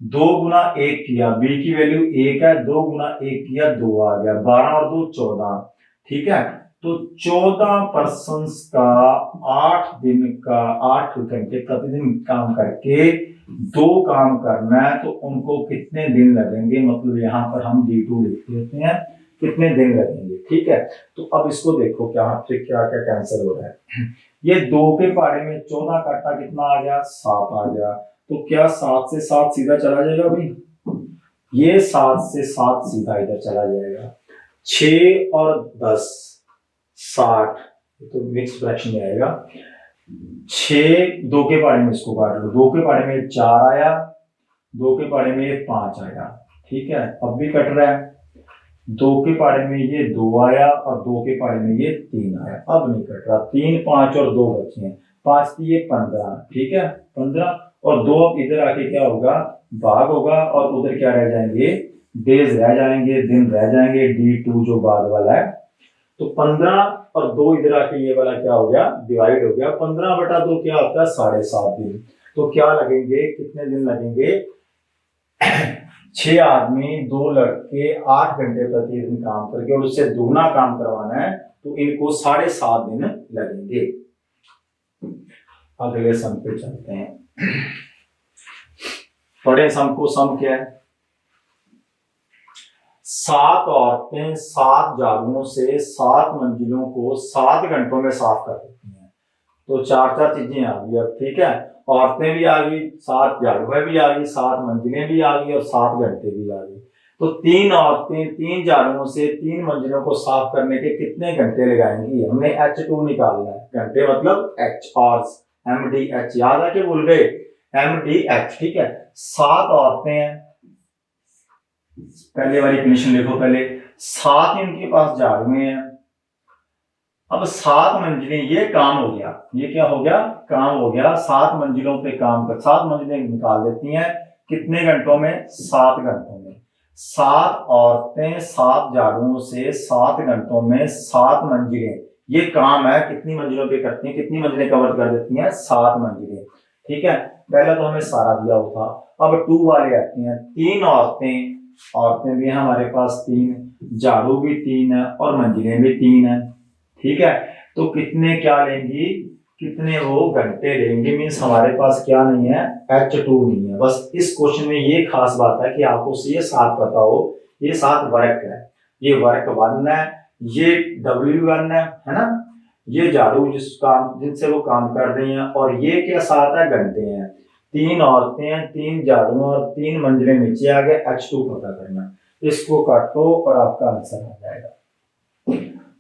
2 गुना 1 किया, b की वैल्यू 1 है, 2 गुना 1 किया 2 आ गया, 12 और 2 14, ठीक है, तो 14 पर्सन का 8 दिन का 8 घंटे प्रतिदिन काम करके 2 काम करना है, तो उनको कितने दिन लगेंगे, मतलब यहाँ पर हम D2 लिख देते हैं, कितने दिन लगेंगे, ठीक है। तो अब इसको देखो क्या क्या क्या कैंसिल हो रहा है, ये 2 के पारे में 14 काटा कितना आ गया 7 आ गया, तो क्या 7 से 7 सीधा चला जाएगा भाई, ये 7 से 7 सीधा इधर चला जाएगा। 6 और 10 60, तो मिक्स फ्रैक्शन में आएगा। 6 2 के पारे में इसको काट लो, 2 के पारे में 4 आया, 2 के पारे में ये 5 आया, ठीक है, अब भी कट रहा है। 2 के पारे में ये 2 आया और 2 के पारे में ये 3 आया, अब नहीं कट रहा। 3 5 और 2 बचे हैं, 5 की ये 15, ठीक है 15 और 2 अब इधर आके क्या होगा, भाग होगा और उधर क्या रह जाएंगे, डेज रह जाएंगे, दिन रह जाएंगे, D2 जो बाद वाला है। तो 15 और 2 इधर आके ये वाला क्या हो गया, डिवाइड हो गया। 15/2 क्या होता है, 7.5 दिन। तो क्या लगेंगे, कितने दिन लगेंगे, 6 आदमी 2 लड़के 8 घंटे प्रतिदिन काम करके और उससे दुगना काम करवाना है, तो इनको 7.5 दिन लगेंगे। अगले सम पे चलते हैं। पढ़े सम को, सम क्या है, 7 औरतें 7 झाड़ुओं से 7 मंजिलों को 7 घंटों में साफ कर देती हैं। तो 4 चीजें आ गई अब, ठीक है, औरतें भी आ गई, 7 झाड़ुएं भी आ गई, 7 मंजिलें भी आ गई और 7 घंटे भी आ गई। तो 3 औरतें 3 झाड़ुओं से 3 मंजिलों को साफ करने के कितने घंटे लगाएंगी, हमने H2 निकालना है, घंटे मतलब H और MDH, याद है कि भूल गए, MDH, ठीक है। 7 औरतें हैं, पहले वाली कंडीशन लिखो पहले, 7 इनके पास झाड़ुएं हैं, अब 7 मंजिलें, ये काम हो गया, ये क्या हो गया, काम हो गया। 7 मंजिलों पे काम कर, 7 मंजिलें निकाल देती हैं कितने घंटों में, 7 घंटों में। 7 औरतें 7 झाड़ुओं से 7 घंटों में 7 मंजिलें, ये काम है, कितनी मंजिलों पे करती हैं, कितनी मंजिलें कवर कर देती हैं, 7 मंजिलें, ठीक है। पहला तो हमें सारा दिया हुआ था, अब 2 वाले आते हैं। 3 औरतें भी हैं हमारे पास, 3 झाड़ू भी 3 है और मंजिलें भी 3 है, ठीक है। तो कितने क्या लेंगी, कितने वो घंटे लेंगे, मीन्स हमारे पास क्या नहीं है, H2 नहीं है। बस इस क्वेश्चन में ये खास बात है कि आपको ये 7 पता हो, ये 7 वर्क है, ये वर्क 1 है, ये W1 है ना, ये झाड़ू जिस काम जिनसे वो काम कर रही हैं, और ये क्या 7 है, घंटे हैं। 3 औरतें हैं, 3 झाड़ू और 3 मंजिलें नीचे आ गए, H2 पता करना। इसको काटो और आपका आंसर आ जाएगा।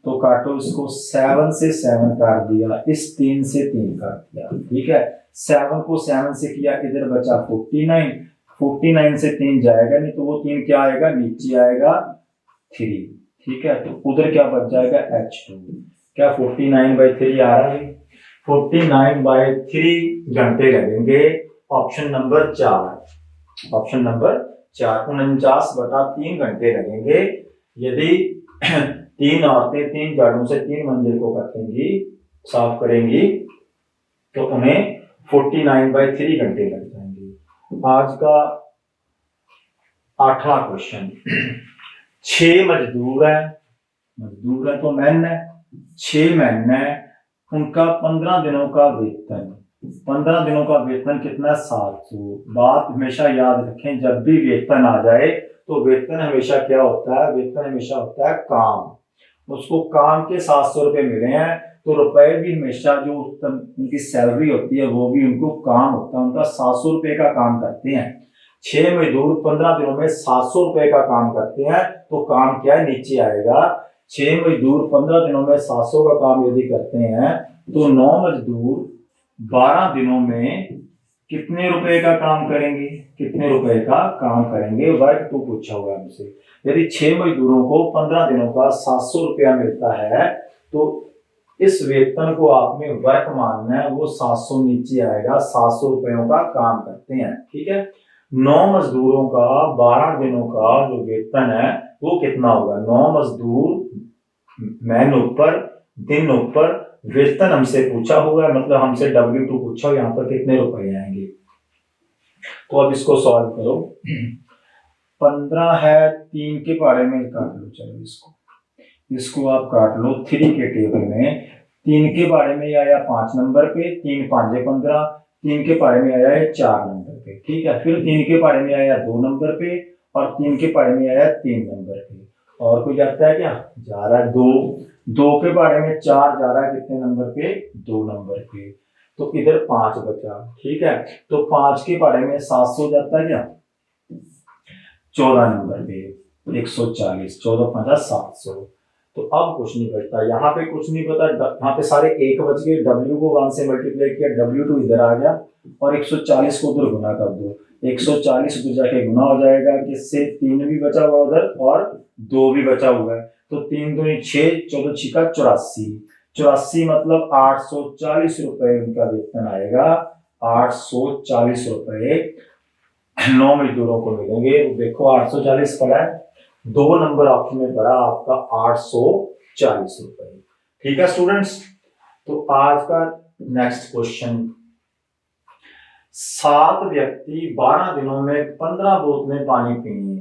तो काटो इसको, 7 से 7 काट दिया, इस 3 से 3 काट दिया, ठीक है। 7 को 7 से किया, इधर बचा 49, 49 से 3 जाएगा नहीं, तो वो 3 क्या आएगा, नीचे आएगा 3, ठीक है। तो उधर क्या बच जाएगा, H2। क्या 49/3 आ रहा है, 49/3 घंटे लगेंगे। ऑप्शन नंबर 4, ऑप्शन नंबर 4, 49/3 घंटे लगेंगे यदि 3 औरतें 3 झाड़ू से 3 मंजिल को कटेंगी, साफ करेंगी, तो उन्हें 49/3 घंटे लग जाएंगे। आज का 8वां क्वेश्चन, 6 मजदूर है तो मैन है, 6 मैन है, उनका 15 दिनों का वेतन, 15 दिनों का वेतन कितना, 700। बात हमेशा याद रखें, जब भी वेतन आ जाए तो वेतन हमेशा क्या होता है, वेतन हमेशा होता है काम, उसको काम के 700 रुपए मिले हैं, तो रुपए भी हमेशा जो उनकी सैलरी होती है वो भी उनको काम होता है, उनका 700 रुपए का काम करते हैं। 6 मजदूर 15 दिनों में 700 रुपए का काम करते हैं, तो काम क्या है, नीचे आएगा। 6 मजदूर 15 दिनों में 700 का काम यदि करते हैं, तो 9 मजदूर 12 दिनों में कितने रुपए का काम करेंगे, कितने रुपए का काम करेंगे, वर्ग 2 पूछा हुआ है हमसे। यदि 6 मजदूरों को 15 दिनों का 700 रुपया मिलता है, तो इस वेतन को आपने वर्क मानना है, वो 700 नीचे आएगा, 700 रुपयों का काम करते हैं, ठीक है। 9 मजदूरों का 12 दिनों का जो वेतन है वो कितना होगा, 9 मजदूर मैन ऊपर दिन ऊपर, वेतन हमसे पूछा हुआ है, मतलब हमसे W2 पूछा, यहाँ पर कितने रुपए आएंगे। तो अब इसको सॉल्व करो। 15 है, 3 के बारे में काट लो, चलो इसको आप काट लो। 3 के टेबल में 3 के बारे में आया 5 नंबर पे, 3 5 15, 3 के बारे में आया है 4 नंबर पे, ठीक है। फिर 3 के बारे में आया 2 नंबर पे, और 3 के बारे में आया 3 नंबर पे। और कोई जाता है क्या, जा रहा है 2 के बारे में 4 जा रहा है कितने नंबर पे, 2 नंबर पे। तो इधर 5 बचा, ठीक है। तो 5 के पढ़े में 700 जाता है क्या, 14 नंबर पे 140, 14 5 700। तो अब कुछ नहीं बचता, यहाँ पे कुछ नहीं बता, यहाँ पे सारे एक बच गए, W को 1 से मल्टीप्लाई किया, W2 इधर आ गया और 140 को उधर गुना कर दो, 140 उधर जाके गुना हो जाएगा, किससे 3 भी बचा हुआ उधर और 2 भी बचा हुआ है, तो 3 दूनी 6, 14 छिका 84, 84 मतलब 840 रुपए उनका वेतन आएगा, 840 रुपए 9 मजदूरों को मिलेंगे। तो देखो 840 पड़ा है, 2 नंबर ऑप्शन में पड़ा आपका 840 रुपए। ठीक है स्टूडेंट्स, तो आज का नेक्स्ट क्वेश्चन, 7 व्यक्ति 12 दिनों में 15 बोतलें पानी पिएंगे,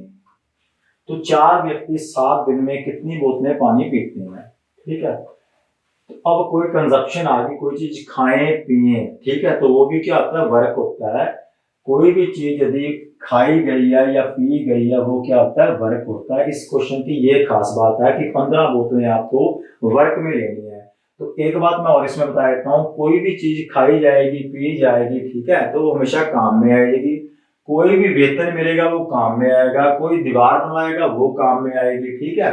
तो 4 व्यक्ति 7 दिन में कितनी बोतलें पानी पीते हैं। ठीक है, तो अब कोई कंजप्शन आ गई, कोई चीज खाएं पिए, ठीक है, तो वो भी क्या होता है, वर्क होता है। कोई भी चीज यदि खाई गई है या पी गई है, वो क्या होता है, वर्क होता है। इस क्वेश्चन की ये खास बात है कि 15 बोतलें आपको वर्क में लेनी है। तो एक बात मैं और इसमें बता देता हूँ, कोई भी चीज खाई जाएगी पी जाएगी, ठीक है, तो वो हमेशा काम में आएगी। कोई भी वेतन मिलेगा वो काम में आएगा, कोई दीवार बनवाएगा वो काम में आएगी, ठीक है।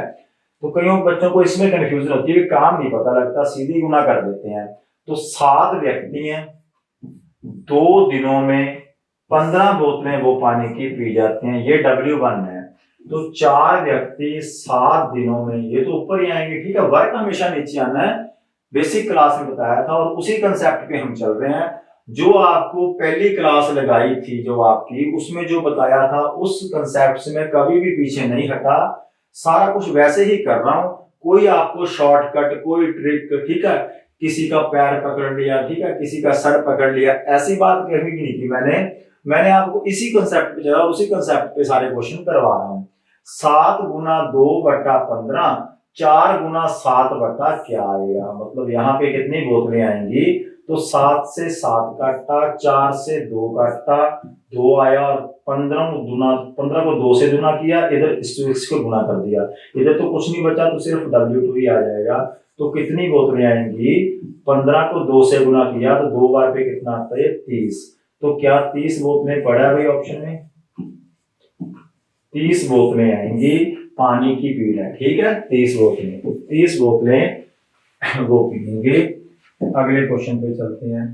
तो कईयों बच्चों को इसमें कंफ्यूजन होती है, काम नहीं पता लगता, सीधी गुना कर देते हैं। तो 7 व्यक्ति हैं, 2 दिनों में 15 बोतलें वो पानी की पी जाते हैं, ये W1 है। तो 4 व्यक्ति 7 दिनों में, ये तो ऊपर ही आएंगे, ठीक है, वर्क हमेशा नीचे आना है, बेसिक क्लास में बताया था और उसी कंसेप्ट पे हम चल रहे हैं। जो आपको पहली क्लास लगाई थी जो आपकी, उसमें जो बताया था उस कंसेप्ट से मैं कभी भी पीछे नहीं हटा, सारा कुछ वैसे ही कर रहा हूं। कोई आपको शॉर्टकट, कोई ट्रिक, ठीक है, किसी का पैर पकड़ लिया, ठीक है, किसी का सर पकड़ लिया, ऐसी बात कभी भी नहीं की मैंने आपको इसी कंसेप्ट पे चला, उसी कंसेप्ट पे सारे क्वेश्चन करवा रहा हूं। 7 गुना 2 बटा 15, 4 गुना 7 बटा क्या आएगा, मतलब यहाँ पे कितनी बोतलें आएंगी, तो 7 से 7 काटा, 4 से 2 काटा, 2 आया और 15 को 2 से गुना किया, इधर इसको गुना कर दिया, इधर तो कुछ नहीं बचा, तो सिर्फ W2 ही आ जाएगा। तो कितनी बोतलें आएंगी, 15 को 2 से गुना किया तो 2 बार पे कितना आता है, 30। तो क्या 30 बोतलें पड़ा है भाई ऑप्शन में, 30 बोतलें आएंगी, पानी की पीना है, ठीक है, 30 बोतलें वो पिएंगे। अगले क्वेश्चन पे चलते हैं।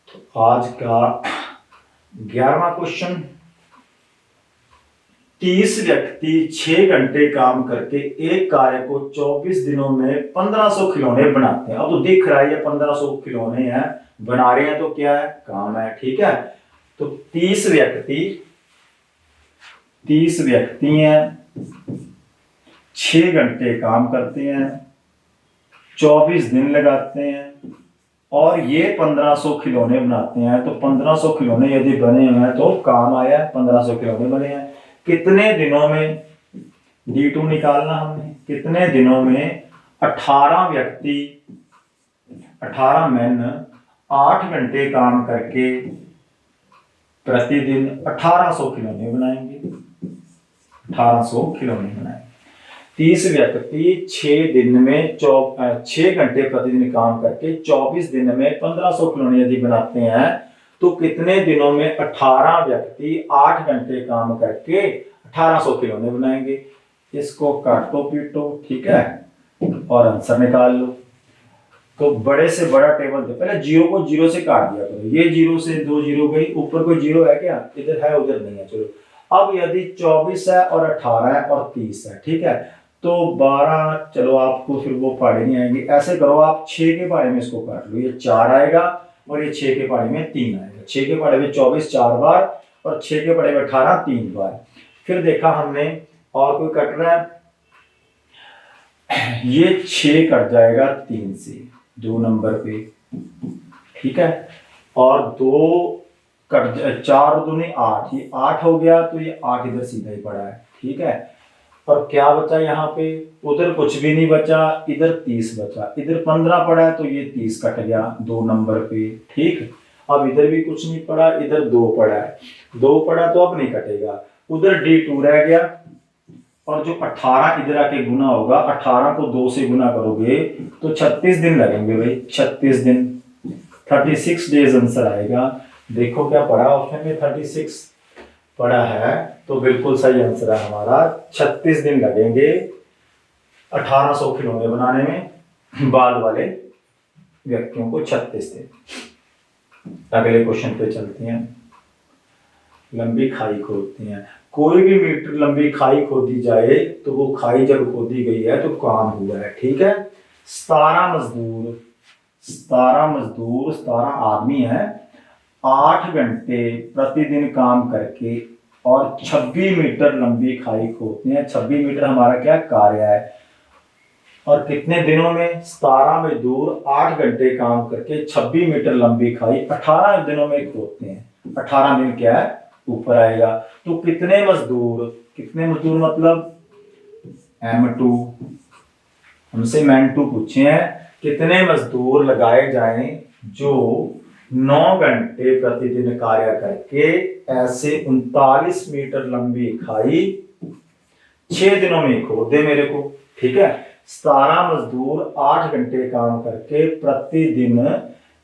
तो आज का 11वां क्वेश्चन, 30 व्यक्ति 6 घंटे काम करके एक कार्य को 24 दिनों में 1500 खिलौने बनाते हैं। अब तो दिख रहा है ये 1500 खिलौने हैं, बना रहे हैं, तो क्या है, काम है, ठीक है। तो 30 व्यक्ति हैं, 6 घंटे काम करते हैं, 24 दिन लगाते हैं और ये 1500 खिलौने बनाते हैं। तो 1500 खिलौने यदि बने हैं तो काम आया, 1500 खिलौने बने हैं। कितने दिनों में, D2 निकालना हमने, कितने दिनों में 18 व्यक्ति, 18 मैन 8 घंटे काम करके प्रतिदिन 1800 खिलौने बनाएंगे, 1800 खिलौने बनाएंगे। 30 व्यक्ति 6 दिन में 6 घंटे प्रतिदिन काम करके 24 दिन में 1500 खिलौने यदि बनाते हैं, तो कितने दिनों में 18 व्यक्ति 8 घंटे काम करके 1800 खिलौने बनाएंगे। इसको काटो पीटो, ठीक है, और आंसर निकाल लो। तो बड़े से बड़ा टेबल दे, पहले 0 को 0 से काट दिया करो, ये 0 से 2 0 गई, ऊपर कोई 0 है क्या, इधर है उधर नहीं है, चलो। अब यदि 24 है और 18 है और 30 है, ठीक है, तो 12, चलो आपको फिर वो पहाड़े नहीं आएंगे, ऐसे करो आप 6 के पहाड़े में इसको काट लो, ये 4 आएगा और ये 6 के पहाड़े में 3 आएगा, 6 के पहाड़े में 24 4 बार और 6 के पहाड़े में 18 3 बार। फिर देखा हमने और कोई कट रहा है, ये 6 कट जाएगा 3 से 2 नंबर पे, ठीक है, और 2 कट 4 दूनी 8, ये 8 हो गया, तो ये 8 इधर सीधा ही पड़ा है, ठीक है। और क्या बचा यहाँ पे, उधर कुछ भी नहीं बचा, इधर 30 बचा, इधर 15 पड़ा है तो ये 30 कट गया 2 नंबर पे, ठीक। अब इधर भी कुछ नहीं पड़ा, इधर 2 पड़ा है, 2 पड़ा तो अब नहीं कटेगा, उधर D2 रह गया और जो 18 इधर आके गुना होगा, 18 को 2 से गुना करोगे तो 36 दिन लगेंगे भाई, 36 दिन, 36 डेज आंसर आएगा। देखो क्या पढ़ा ऑप्शन में, 36 पढ़ा है, तो बिल्कुल सही आंसर है हमारा, 36 दिन लगेंगे 1800 खिलौने बनाने में, बाल वाले व्यक्तियों को 36 दिन। अगले क्वेश्चन पे चलते हैं। लंबी खाई खोदती हैं, कोई भी मीटर लंबी खाई खोदी जाए तो वो खाई जब खोदी गई है तो काम हुआ है, ठीक है। 17 मजदूर, 17 आदमी है, 8 घंटे प्रतिदिन काम करके और 26 मीटर लंबी खाई खोदते हैं। 26 मीटर हमारा क्या कार्य है, और कितने दिनों में, 17 मजदूर 8 घंटे काम करके 26 मीटर लंबी खाई 18 दिनों में खोदते हैं। 18 दिन क्या है, ऊपर आएगा। तो कितने मजदूर मतलब M2, हमसे M2 पूछे हैं, कितने मजदूर लगाए जाएं जो 9 घंटे प्रतिदिन कार्य करके ऐसे 39 मीटर लंबी खाई 6 दिनों में खोद दे मेरे को, ठीक है। 17 मजदूर 8 घंटे काम करके प्रतिदिन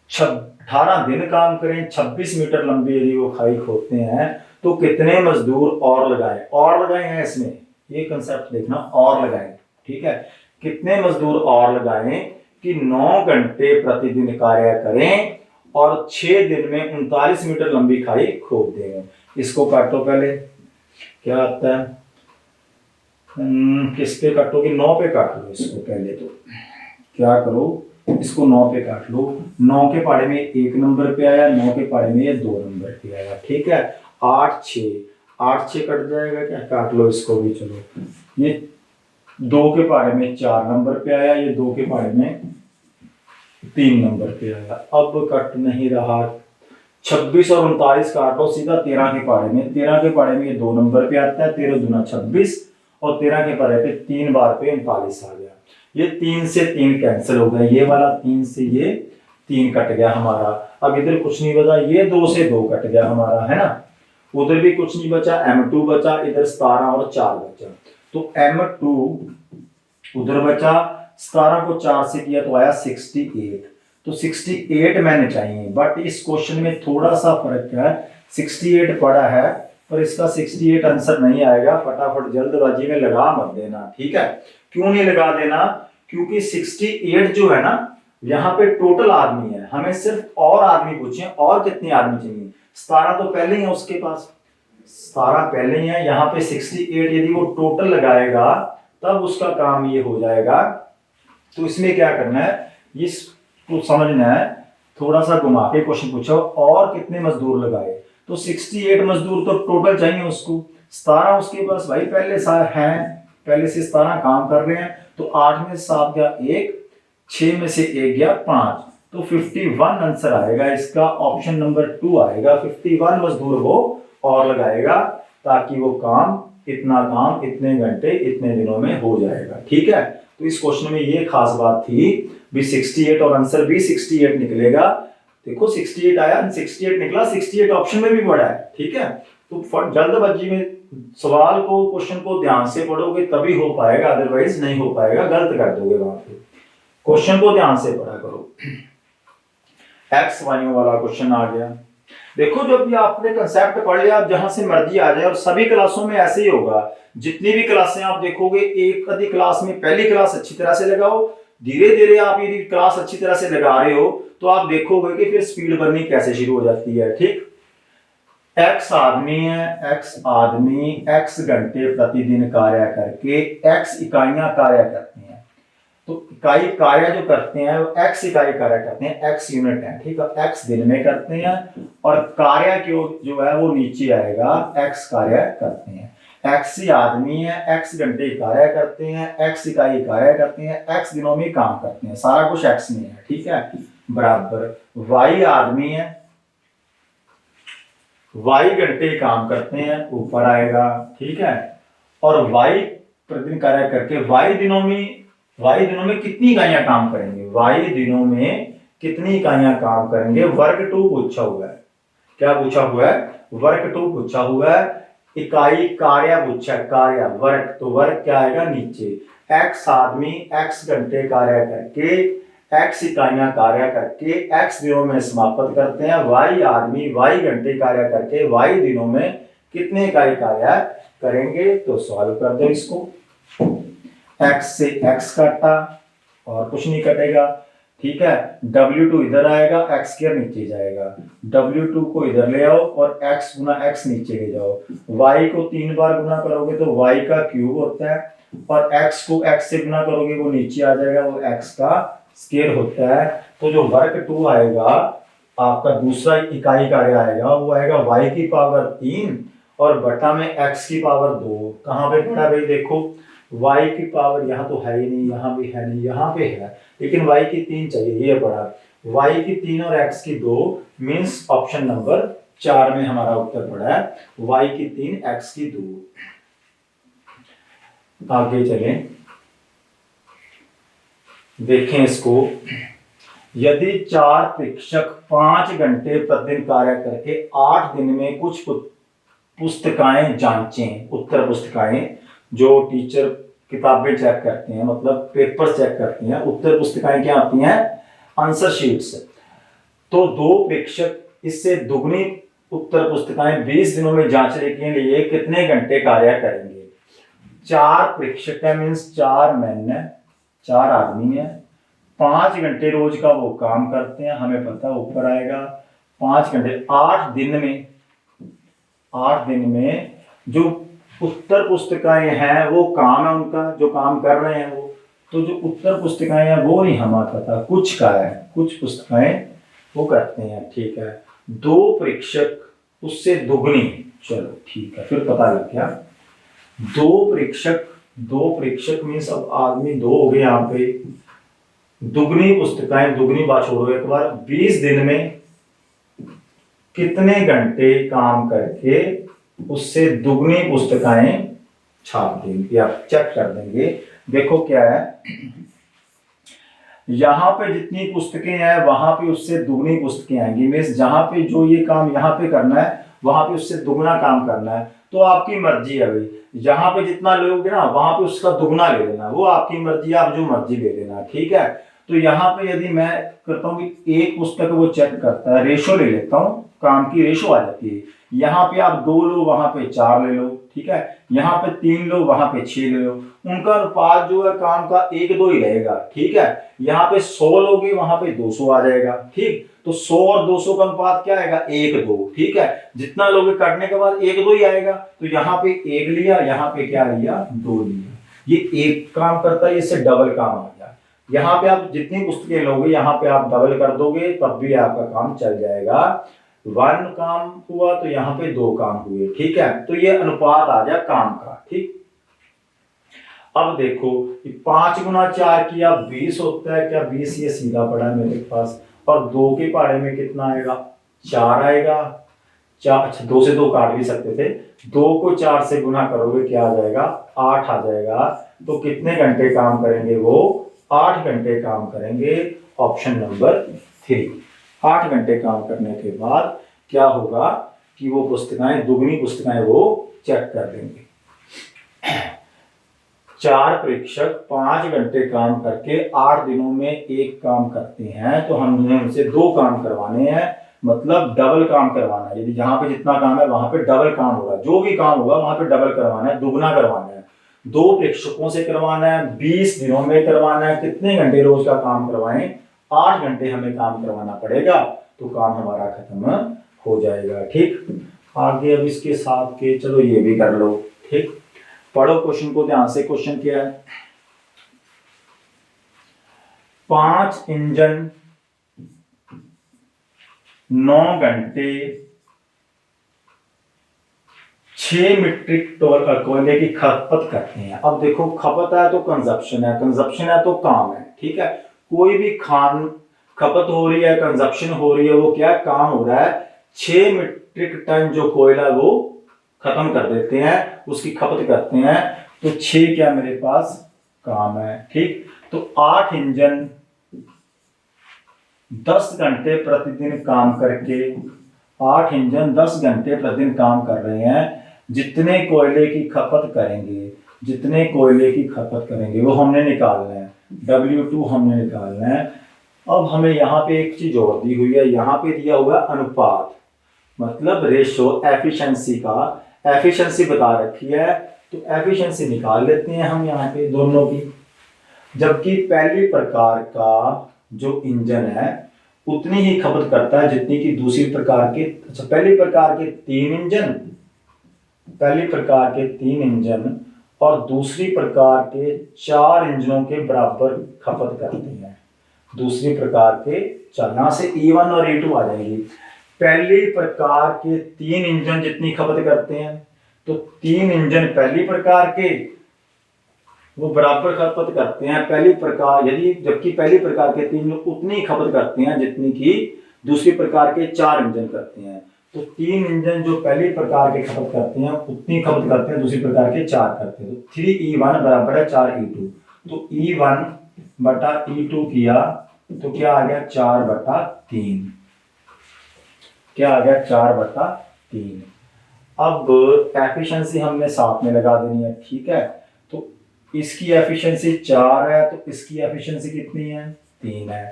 18 दिन काम करें, 26 मीटर लंबी यदि वो खाई खोदते हैं तो कितने मजदूर और लगाए हैं इसमें, ये कंसेप्ट देखना, और लगाए, ठीक है। कितने मजदूर और लगाएं कि 9 घंटे प्रतिदिन कार्य करें और 6 दिन में 39 मीटर लंबी खाई खोद देंगे। इसको काटो पहले, क्या आता है, किस पे काटोगे, 9 पे काट लो इसको पहले। तो क्या करो, इसको 9 पे काट लो। 9 के पाड़े में 1 नंबर पे आया, 9 के पाड़े में ये 2 नंबर पे आया, ठीक है। 8 6 कट जाएगा क्या, काट लो इसको भी। चलो, ये 2 के पाड़े में 4 नंबर पे आया, ये 2 के पाड़े में 3 नंबर पे आया। अब कट नहीं रहा, 26 और 39 काटो सीधा 13 के पाड़े में। 13 के पाड़े में ये 2 नंबर पे आता है, 13 दूना 26, और 13 के पाड़े पे 3 बार पे 39 आ गया। ये 3 से 3 कैंसिल हो गया, ये वाला 3 से ये 3 कट गया हमारा। अब इधर कुछ नहीं बचा, ये 2 से 2 कट गया हमारा, है ना। उधर भी कुछ नहीं बचा, M2 बचा, इधर 17 और 4 बचा। तो M2 उधर बचा, 17 को 4 से किया तो आया 68। तो 68 मैंने चाहिए, बट इस क्वेश्चन में थोड़ा सा फर्क है, 68 पड़ा है पर इसका 68 आंसर नहीं आएगा। फटाफट जल्दबाजी में लगा मत देना, ठीक है। क्यों नहीं लगा देना, क्योंकि 68 जो है ना, यहाँ पे टोटल आदमी है, हमें सिर्फ और आदमी पूछे, और कितने आदमी चाहिए। 17 तो पहले ही है उसके पास, 17 पहले ही है, यहाँ पे 68 यदि वो टोटल लगाएगा तब उसका काम ये हो जाएगा। तो इसमें क्या करना है, इसको समझना है, थोड़ा सा घुमा के क्वेश्चन पूछो, और कितने मजदूर लगाए, तो 68 मजदूर तो टोटल चाहिए उसको। 17 उसके पास भाई पहले पहले से 17 काम कर रहे हैं, तो 8 में 7 गया 1, 6 में से 1 गया 5, तो 51 आंसर आएगा इसका, ऑप्शन नंबर 2 आएगा। 51 मजदूर वो और लगाएगा ताकि वो काम इतने घंटे इतने दिनों में हो जाएगा, ठीक है। तो इस क्वेश्चन में ये खास बात थी भी 68, और आंसर भी 68 निकलेगा। देखो 68 आया, 68 निकला, 68 ऑप्शन में भी पड़ा है, ठीक है। तो जल्दबाजी में सवाल को, क्वेश्चन को ध्यान से पढ़ोगे तभी हो पाएगा, अदरवाइज नहीं हो पाएगा, गलत कर दोगे वहां पे। क्वेश्चन को ध्यान से पढ़ा करो। एक्स वाइयों वाला क्वेश्चन आ गया। देखो जब भी आपने कंसेप्ट पढ़ लिया, आप जहां से मर्जी आ जाए, और सभी क्लासों में ऐसे ही होगा। जितनी भी क्लासें आप देखोगे, एक आधी क्लास में पहली क्लास अच्छी तरह से लगाओ, धीरे धीरे आप यदि क्लास अच्छी तरह से लगा रहे हो तो आप देखोगे कि फिर स्पीड बढ़नी कैसे शुरू हो जाती है, ठीक। एक्स आदमी है, एक्स घंटे प्रतिदिन कार्य करके एक्स इकाइयां कार्य करते हैं। तो इकाई कार्य जो करते हैं वो एक्स इकाई कार्य करते हैं, एक्स यूनिट है, ठीक है। एक्स दिन में करते हैं, और कार्य जो है वो नीचे आएगा, एक्स कार्य करते हैं। एक्स ही आदमी है, एक्स घंटे कार्य करते हैं, एक्स इकाई कार्य करते हैं, एक्स दिनों में काम करते हैं, सारा कुछ एक्स में है, ठीक है। बराबर वाई आदमी है, वाई घंटे काम करते हैं, ऊपर आएगा, ठीक है। और वाई प्रतिदिन कार्य करके वाई दिनों में कितनी इकाइयां काम करेंगे, वाई दिनों में कितनी इकाइयां काम करेंगे। वर्ग 2 पूछा हुआ है, क्या पूछा हुआ है, वर्ग 2 पूछा हुआ है। इकाई कार्य पूछा, कार्य वर्क, तो वर्क क्या आएगा नीचे। एक्स आदमी एक्स घंटे कार्य करके, एक्स इकाइयां कार्य करके एक्स दिनों में समाप्त करते हैं। वाई आदमी वाई घंटे कार्य करके वाई दिनों में कितने इकाई कार्य करेंगे। तो सॉल्व कर दो इसको। एक्स से एक्स काटा और कुछ नहीं कटेगा, ठीक है। W2 इधर आएगा, एक्स स्क्वायर नीचे जाएगा। W2 को इधर ले आओ और x गुना x नीचे ले जाओ। y को 3 बार गुना करोगे तो y का क्यूब होता है, और x को x से गुना करोगे वो नीचे आ जाएगा, वो x का स्क्वायर होता है। तो जो वर्ग 2 आएगा आपका, दूसरा इकाई कार्य आएगा, वो आएगा y की पावर 3 और बटा में x की पावर 2। कहाँ पे पड़ा भाई, देखो y की पावर यहाँ तो है ही नहीं, यहाँ भी है नहीं, यहाँ पे है, लेकिन y की 3 चाहिए, ये पड़ा। y की 3 और x की 2 मीन्स ऑप्शन नंबर 4 में हमारा उत्तर पड़ा है, y की 3 x की 2। आगे चलें, देखें इसको। यदि 4 शिक्षक 5 घंटे प्रतिदिन कार्य करके 8 दिन में कुछ पुस्तकाएं जांचें, उत्तर पुस्तिकाएं जो टीचर किताबें चेक करते हैं, मतलब पेपर चेक करते हैं, उत्तर पुस्तिकाएं क्या आती हैं, आंसर शीट्स। तो 2 प्रेक्षक इससे दुगनी उत्तर पुस्तिकाएं 20 दिनों में जांचने के लिए कितने घंटे कार्य करेंगे। 4 प्रेक्षक है, मीन्स 4 मैन है, 4 आदमी है, 5 घंटे रोज का वो काम करते हैं, हमें पता ऊपर आएगा 5 घंटे। 8 दिन में जो उत्तर पुस्तिकाएं हैं वो काम है उनका, जो काम कर रहे हैं वो, तो जो उत्तर पुस्तिकाएं हैं वो नहीं हमें पता, कुछ का है, कुछ पुस्तकाएं वो करते हैं, ठीक है। 2 प्रेक्षक उससे दुगनी, चलो ठीक है, फिर पता लग गया। 2 प्रेक्षक मीन्स अब आदमी 2 हो गए यहाँ पे, दुगनी पुस्तकाएं, दुगनी बात छोड़ो एक बार, 20 दिन में कितने घंटे काम करके उससे दुगनी पुस्तकाएं छाप देंगे या चेक कर देंगे। देखो क्या है, यहां पे जितनी पुस्तकें हैं वहां पे उससे दुगनी पुस्तकें आएंगी, मीन्स जहां पे जो ये काम यहां पे करना है वहां पे उससे दुगना काम करना है। तो आपकी मर्जी है भाई, जहां पे जितना लोगे ना वहां पे उसका दुगना ले लेना, वो आपकी मर्जी, आप जो मर्जी ले लेना, ठीक है। तो यहाँ पे यदि मैं करता हूँ कि एक पुस्तक वो चेक करता है, रेशो ले लेता हूँ, काम की रेशो आ जाती है। यहाँ पे आप 2 लो, वहां पे 4 ले लो, ठीक है। यहाँ पे 3 लो, वहां पे 6 ले लो, उनका अनुपात जो है काम का 1-2 ही रहेगा, ठीक है। यहाँ पे 100 लोगे, वहां पे 200 आ जाएगा, ठीक। तो 100 और 200 का अनुपात क्या आएगा, 1-2, ठीक है। जितना लोगे काटने के बाद 1-2 ही आएगा, तो यहाँ पे 1 लिया, यहाँ पे क्या लिया, 2 लिया। ये एक काम करता है, इससे डबल काम आ गया। यहाँ पे आप जितनी पुस्तकें लोगे यहाँ पे आप डबल कर दोगे, तब भी आपका काम चल जाएगा। 1 काम हुआ तो यहाँ पे 2 काम हुए, ठीक है। तो ये अनुपात आ गया काम का, ठीक। अब देखो 5 गुना 4 किया 20 होता है, क्या 20 ये सीधा पड़ा है मेरे पास, और 2 के पहाड़े में कितना आएगा, 4 आएगा। 4, अच्छा 2 से 2 काट भी सकते थे, 2 को 4 से गुना करोगे क्या आ जाएगा, 8 आ जाएगा। तो कितने घंटे काम करेंगे वो, 8 घंटे काम करेंगे, ऑप्शन नंबर 3। 8 घंटे काम करने के बाद क्या होगा कि वो पुस्तकाएं, दुगनी पुस्तकाएं वो चेक कर देंगे। 4 प्रेक्षक 5 घंटे काम करके 8 दिनों में एक काम करते हैं, तो हमने उनसे 2 काम करवाने हैं, मतलब डबल काम करवाना है। यदि जहां पे जितना काम है वहां पे डबल काम होगा, जो भी काम होगा वहां पे डबल करवाना है, दुगना करवाना है। 2 प्रेक्षकों से करवाना है, 20 दिनों में करवाना है, कितने घंटे रोज का काम करवाएं, 8 घंटे हमें काम करवाना पड़ेगा, तो काम हमारा खत्म हो जाएगा, ठीक। आगे अब इसके साथ के चलो ये भी कर लो, ठीक। पढ़ो क्वेश्चन को ध्यान से। क्वेश्चन क्या है, 5 इंजन 9 घंटे 6 मीट्रिक टन कोयले की खपत करते हैं। अब देखो खपत है तो कंजप्शन है, कंजप्शन है तो काम है, ठीक है। कोई भी खान खपत हो रही है, कंजप्शन हो रही है, वो क्या काम हो रहा है, 6 मीट्रिक टन जो कोयला वो खत्म कर देते हैं, उसकी खपत करते हैं। तो 6 क्या मेरे पास काम है, ठीक। तो 8 इंजन 10 घंटे प्रतिदिन काम करके, 8 इंजन 10 घंटे प्रतिदिन काम कर रहे हैं, जितने कोयले की खपत करेंगे, जितने कोयले की खपत करेंगे वो हमने निकालना है, W2 हमने निकालना है। अब हमें यहाँ पे एक चीज और दी हुई है, यहाँ पे दिया हुआ है अनुपात, मतलब रेशो एफिशिएंसी का, एफिशिएंसी बता रखी है, तो एफिशिएंसी निकाल लेते हैं हम यहाँ पे दोनों की। जबकि पहली प्रकार का जो इंजन है उतनी ही खपत करता है जितनी कि दूसरी प्रकार के, अच्छा पहली प्रकार के 3 इंजन, पहली प्रकार के 3 इंजन और दूसरी प्रकार के 4 इंजनों के बराबर खपत करते हैं। दूसरी प्रकार के 4, यहां से E1 और E2 आ जाएगी। पहली प्रकार के 3 इंजन जितनी खपत करते हैं, तो 3 इंजन पहली प्रकार के वो बराबर खपत करते हैं पहली प्रकार, यदि जबकि पहली प्रकार के 3 उतनी खपत करते हैं जितनी कि दूसरी प्रकार के 4 इंजन करते हैं। तो 3 इंजन जो पहली प्रकार के खपत करते हैं उतनी खपत करते हैं दूसरी प्रकार के 4 करते हैं। तो 3E1 बराबर है 4E2, तो E1 बटा E2 किया तो क्या आ गया 4/3, क्या आ गया 4/3। अब एफिशिएंसी हमने साथ में लगा देनी है, ठीक है। तो इसकी एफिशिएंसी 4 है तो इसकी एफिशिएंसी कितनी है 3 है।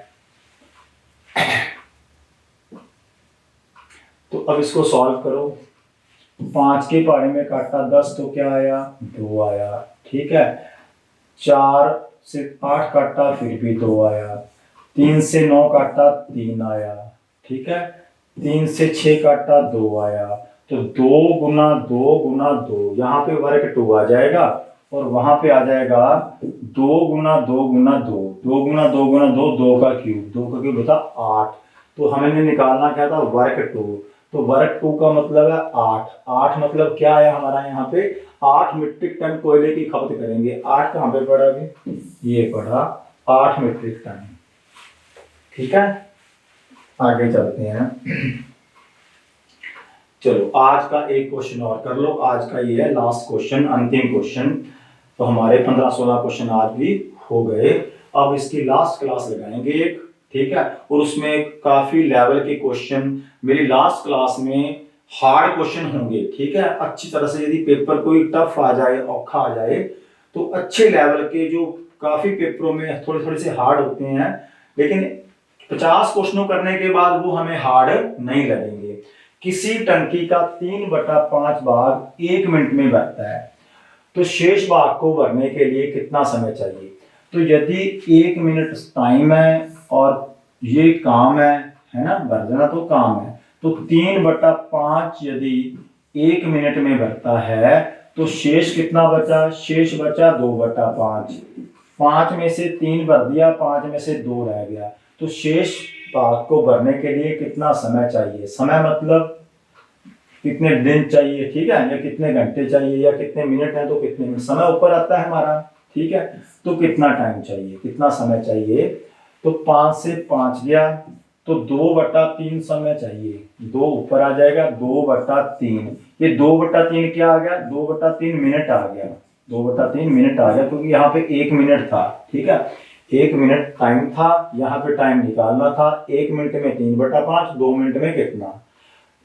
तो अब इसको सॉल्व करो, 5 के पहाड़े में काटा 10 तो क्या आया 2 आया, ठीक है। 4 से 8 काटा फिर भी 2 आया, 3 से 9 काटा 3 आया, ठीक है। 3 से 6 काटा 2 आया, तो 2 गुना 2 गुना 2, यहाँ पे वर्ग 2 आ जाएगा और वहां पे आ जाएगा 2 गुना 2 गुना 2, 2 गुना 2 गुना 2, 2 का क्यूब होता 8। तो हमें निकालना क्या था वर्ग 2, तो वर्ग 2 का मतलब है 8, 8 मतलब क्या है हमारा यहाँ पे 8 मीट्रिक टन कोयले की खपत करेंगे। 8 कहाँ पे पड़ा अभी, ये पड़ा 8 मीट्रिक टन, ठीक है। आगे चलते हैं, चलो आज का एक क्वेश्चन और कर लो, आज का ये है लास्ट क्वेश्चन, अंतिम क्वेश्चन। तो हमारे 15-16 क्वेश्चन आज भी हो गए, अब इसकी लास्ट क्लास लगाएंगे एक, ठीक है। और उसमें काफी लेवल के क्वेश्चन मेरी लास्ट क्लास में हार्ड क्वेश्चन होंगे, ठीक है। अच्छी तरह से यदि पेपर कोई टफ आ जाए, औखा आ जाए, तो अच्छे लेवल के जो काफी पेपरों में थोड़े थोड़े से हार्ड होते हैं, लेकिन 50 क्वेश्चनों करने के बाद वो हमें हार्ड नहीं लगेंगे। किसी टंकी का 3/5 भाग 1 मिनट में भरता है, तो शेष भाग को भरने के लिए कितना समय चाहिए। तो यदि 1 मिनट टाइम है और ये काम है ना, भर देना तो काम है, तो 3/5 यदि 1 मिनट में भरता है तो शेष कितना बचा, शेष बचा 2/5। 5 में से 3 भर दिया, 5 में से 2 रह गया, तो शेष भाग को भरने के लिए कितना समय चाहिए। समय मतलब कितने दिन चाहिए, ठीक है, या कितने घंटे चाहिए, या कितने मिनट है तो कितने मिनट, समय ऊपर आता है हमारा, ठीक है। तो कितना टाइम चाहिए, कितना समय चाहिए, तो 5 से 5 गया तो 2/3 समय चाहिए, 2 ऊपर आ जाएगा 2/3, ये 2/3 क्या आ गया 2/3 मिनट आ गया, 2/3 मिनट आ गया, क्योंकि यहाँ पे 1 मिनट था, ठीक है। 1 मिनट टाइम था, यहाँ पे टाइम निकालना था, 1 मिनट में 3/5, 2 मिनट में कितना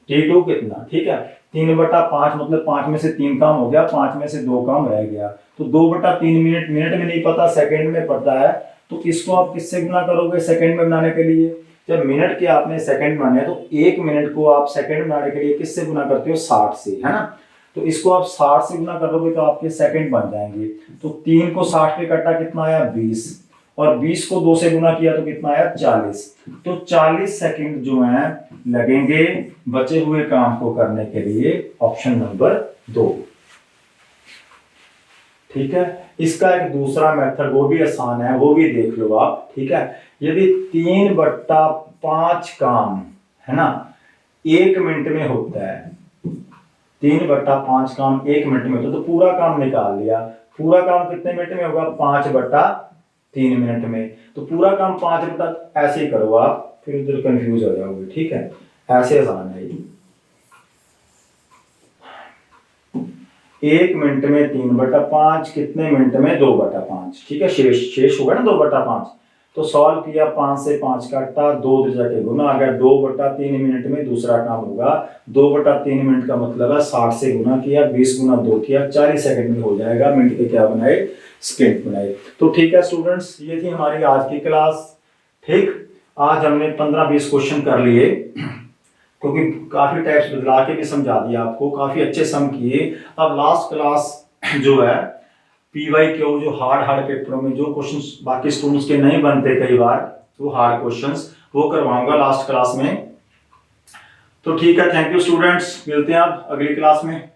T2 कितना, ठीक है। 3/5 मतलब 5 में से 3 काम हो गया, 5 में से 2 काम रह गया, तो 2/3 मिनट, मिनट में नहीं पता सेकंड में पड़ता है, तो इसको आप किससे गुना करोगे सेकंड में बनाने के लिए। जब मिनट के आपने सेकंड बनाने हैं तो 1 मिनट को आप सेकंड बनाने के लिए किससे गुना करते हो 60 से, है ना। तो इसको आप 60 से गुना करोगे तो आपके सेकंड बन जाएंगे। तो 3 को 60 पे काटा कितना आया 20, और 20 को 2 से गुना किया तो कितना आया 40। तो 40 सेकंड जो है लगेंगे बचे हुए काम को करने के लिए, ऑप्शन नंबर 2, ठीक है। इसका एक दूसरा मेथड वो भी आसान है, वो भी देख लो आप, ठीक है। यदि 3/5 काम है ना 1 मिनट में होता है, 3/5 काम 1 मिनट में होता है, तो पूरा काम निकाल लिया, पूरा काम कितने मिनट में होगा 5/3 मिनट में, तो पूरा काम 5 ऐसे ही करो आप, फिर उधर कंफ्यूज हो जाओगे, ठीक है। ऐसे आसान है ये, 1 मिनट में 3/5, कितने मिनट में 2/5, ठीक है। शेष होगा ना 2/5, तो सॉल्व किया, 5 से 5 काटा, 2 त्रिज्या के गुना, अगर 2/3 मिनट में दूसरा काम होगा। 2/3 मिनट का मतलब है 60 से गुना किया, 20 गुना 2 किया, 40 सेकंड में हो जाएगा। मिनट के क्या बनाए, सेकंड बनाए। तो ठीक है स्टूडेंट्स, ये थी हमारी आज की क्लास। ठीक, आज हमने 15-20 क्वेश्चन कर लिए, क्योंकि काफी टाइप्स बदला के भी समझा दिया आपको, काफी अच्छे सम किए। अब लास्ट क्लास जो है PYQ, जो हार्ड पेपरों में जो क्वेश्चंस बाकी स्टूडेंट्स के नहीं बनते कई बार, वो हार्ड क्वेश्चंस वो करवाऊंगा लास्ट क्लास में। तो ठीक है, थैंक यू स्टूडेंट्स, मिलते हैं आप अगली क्लास में।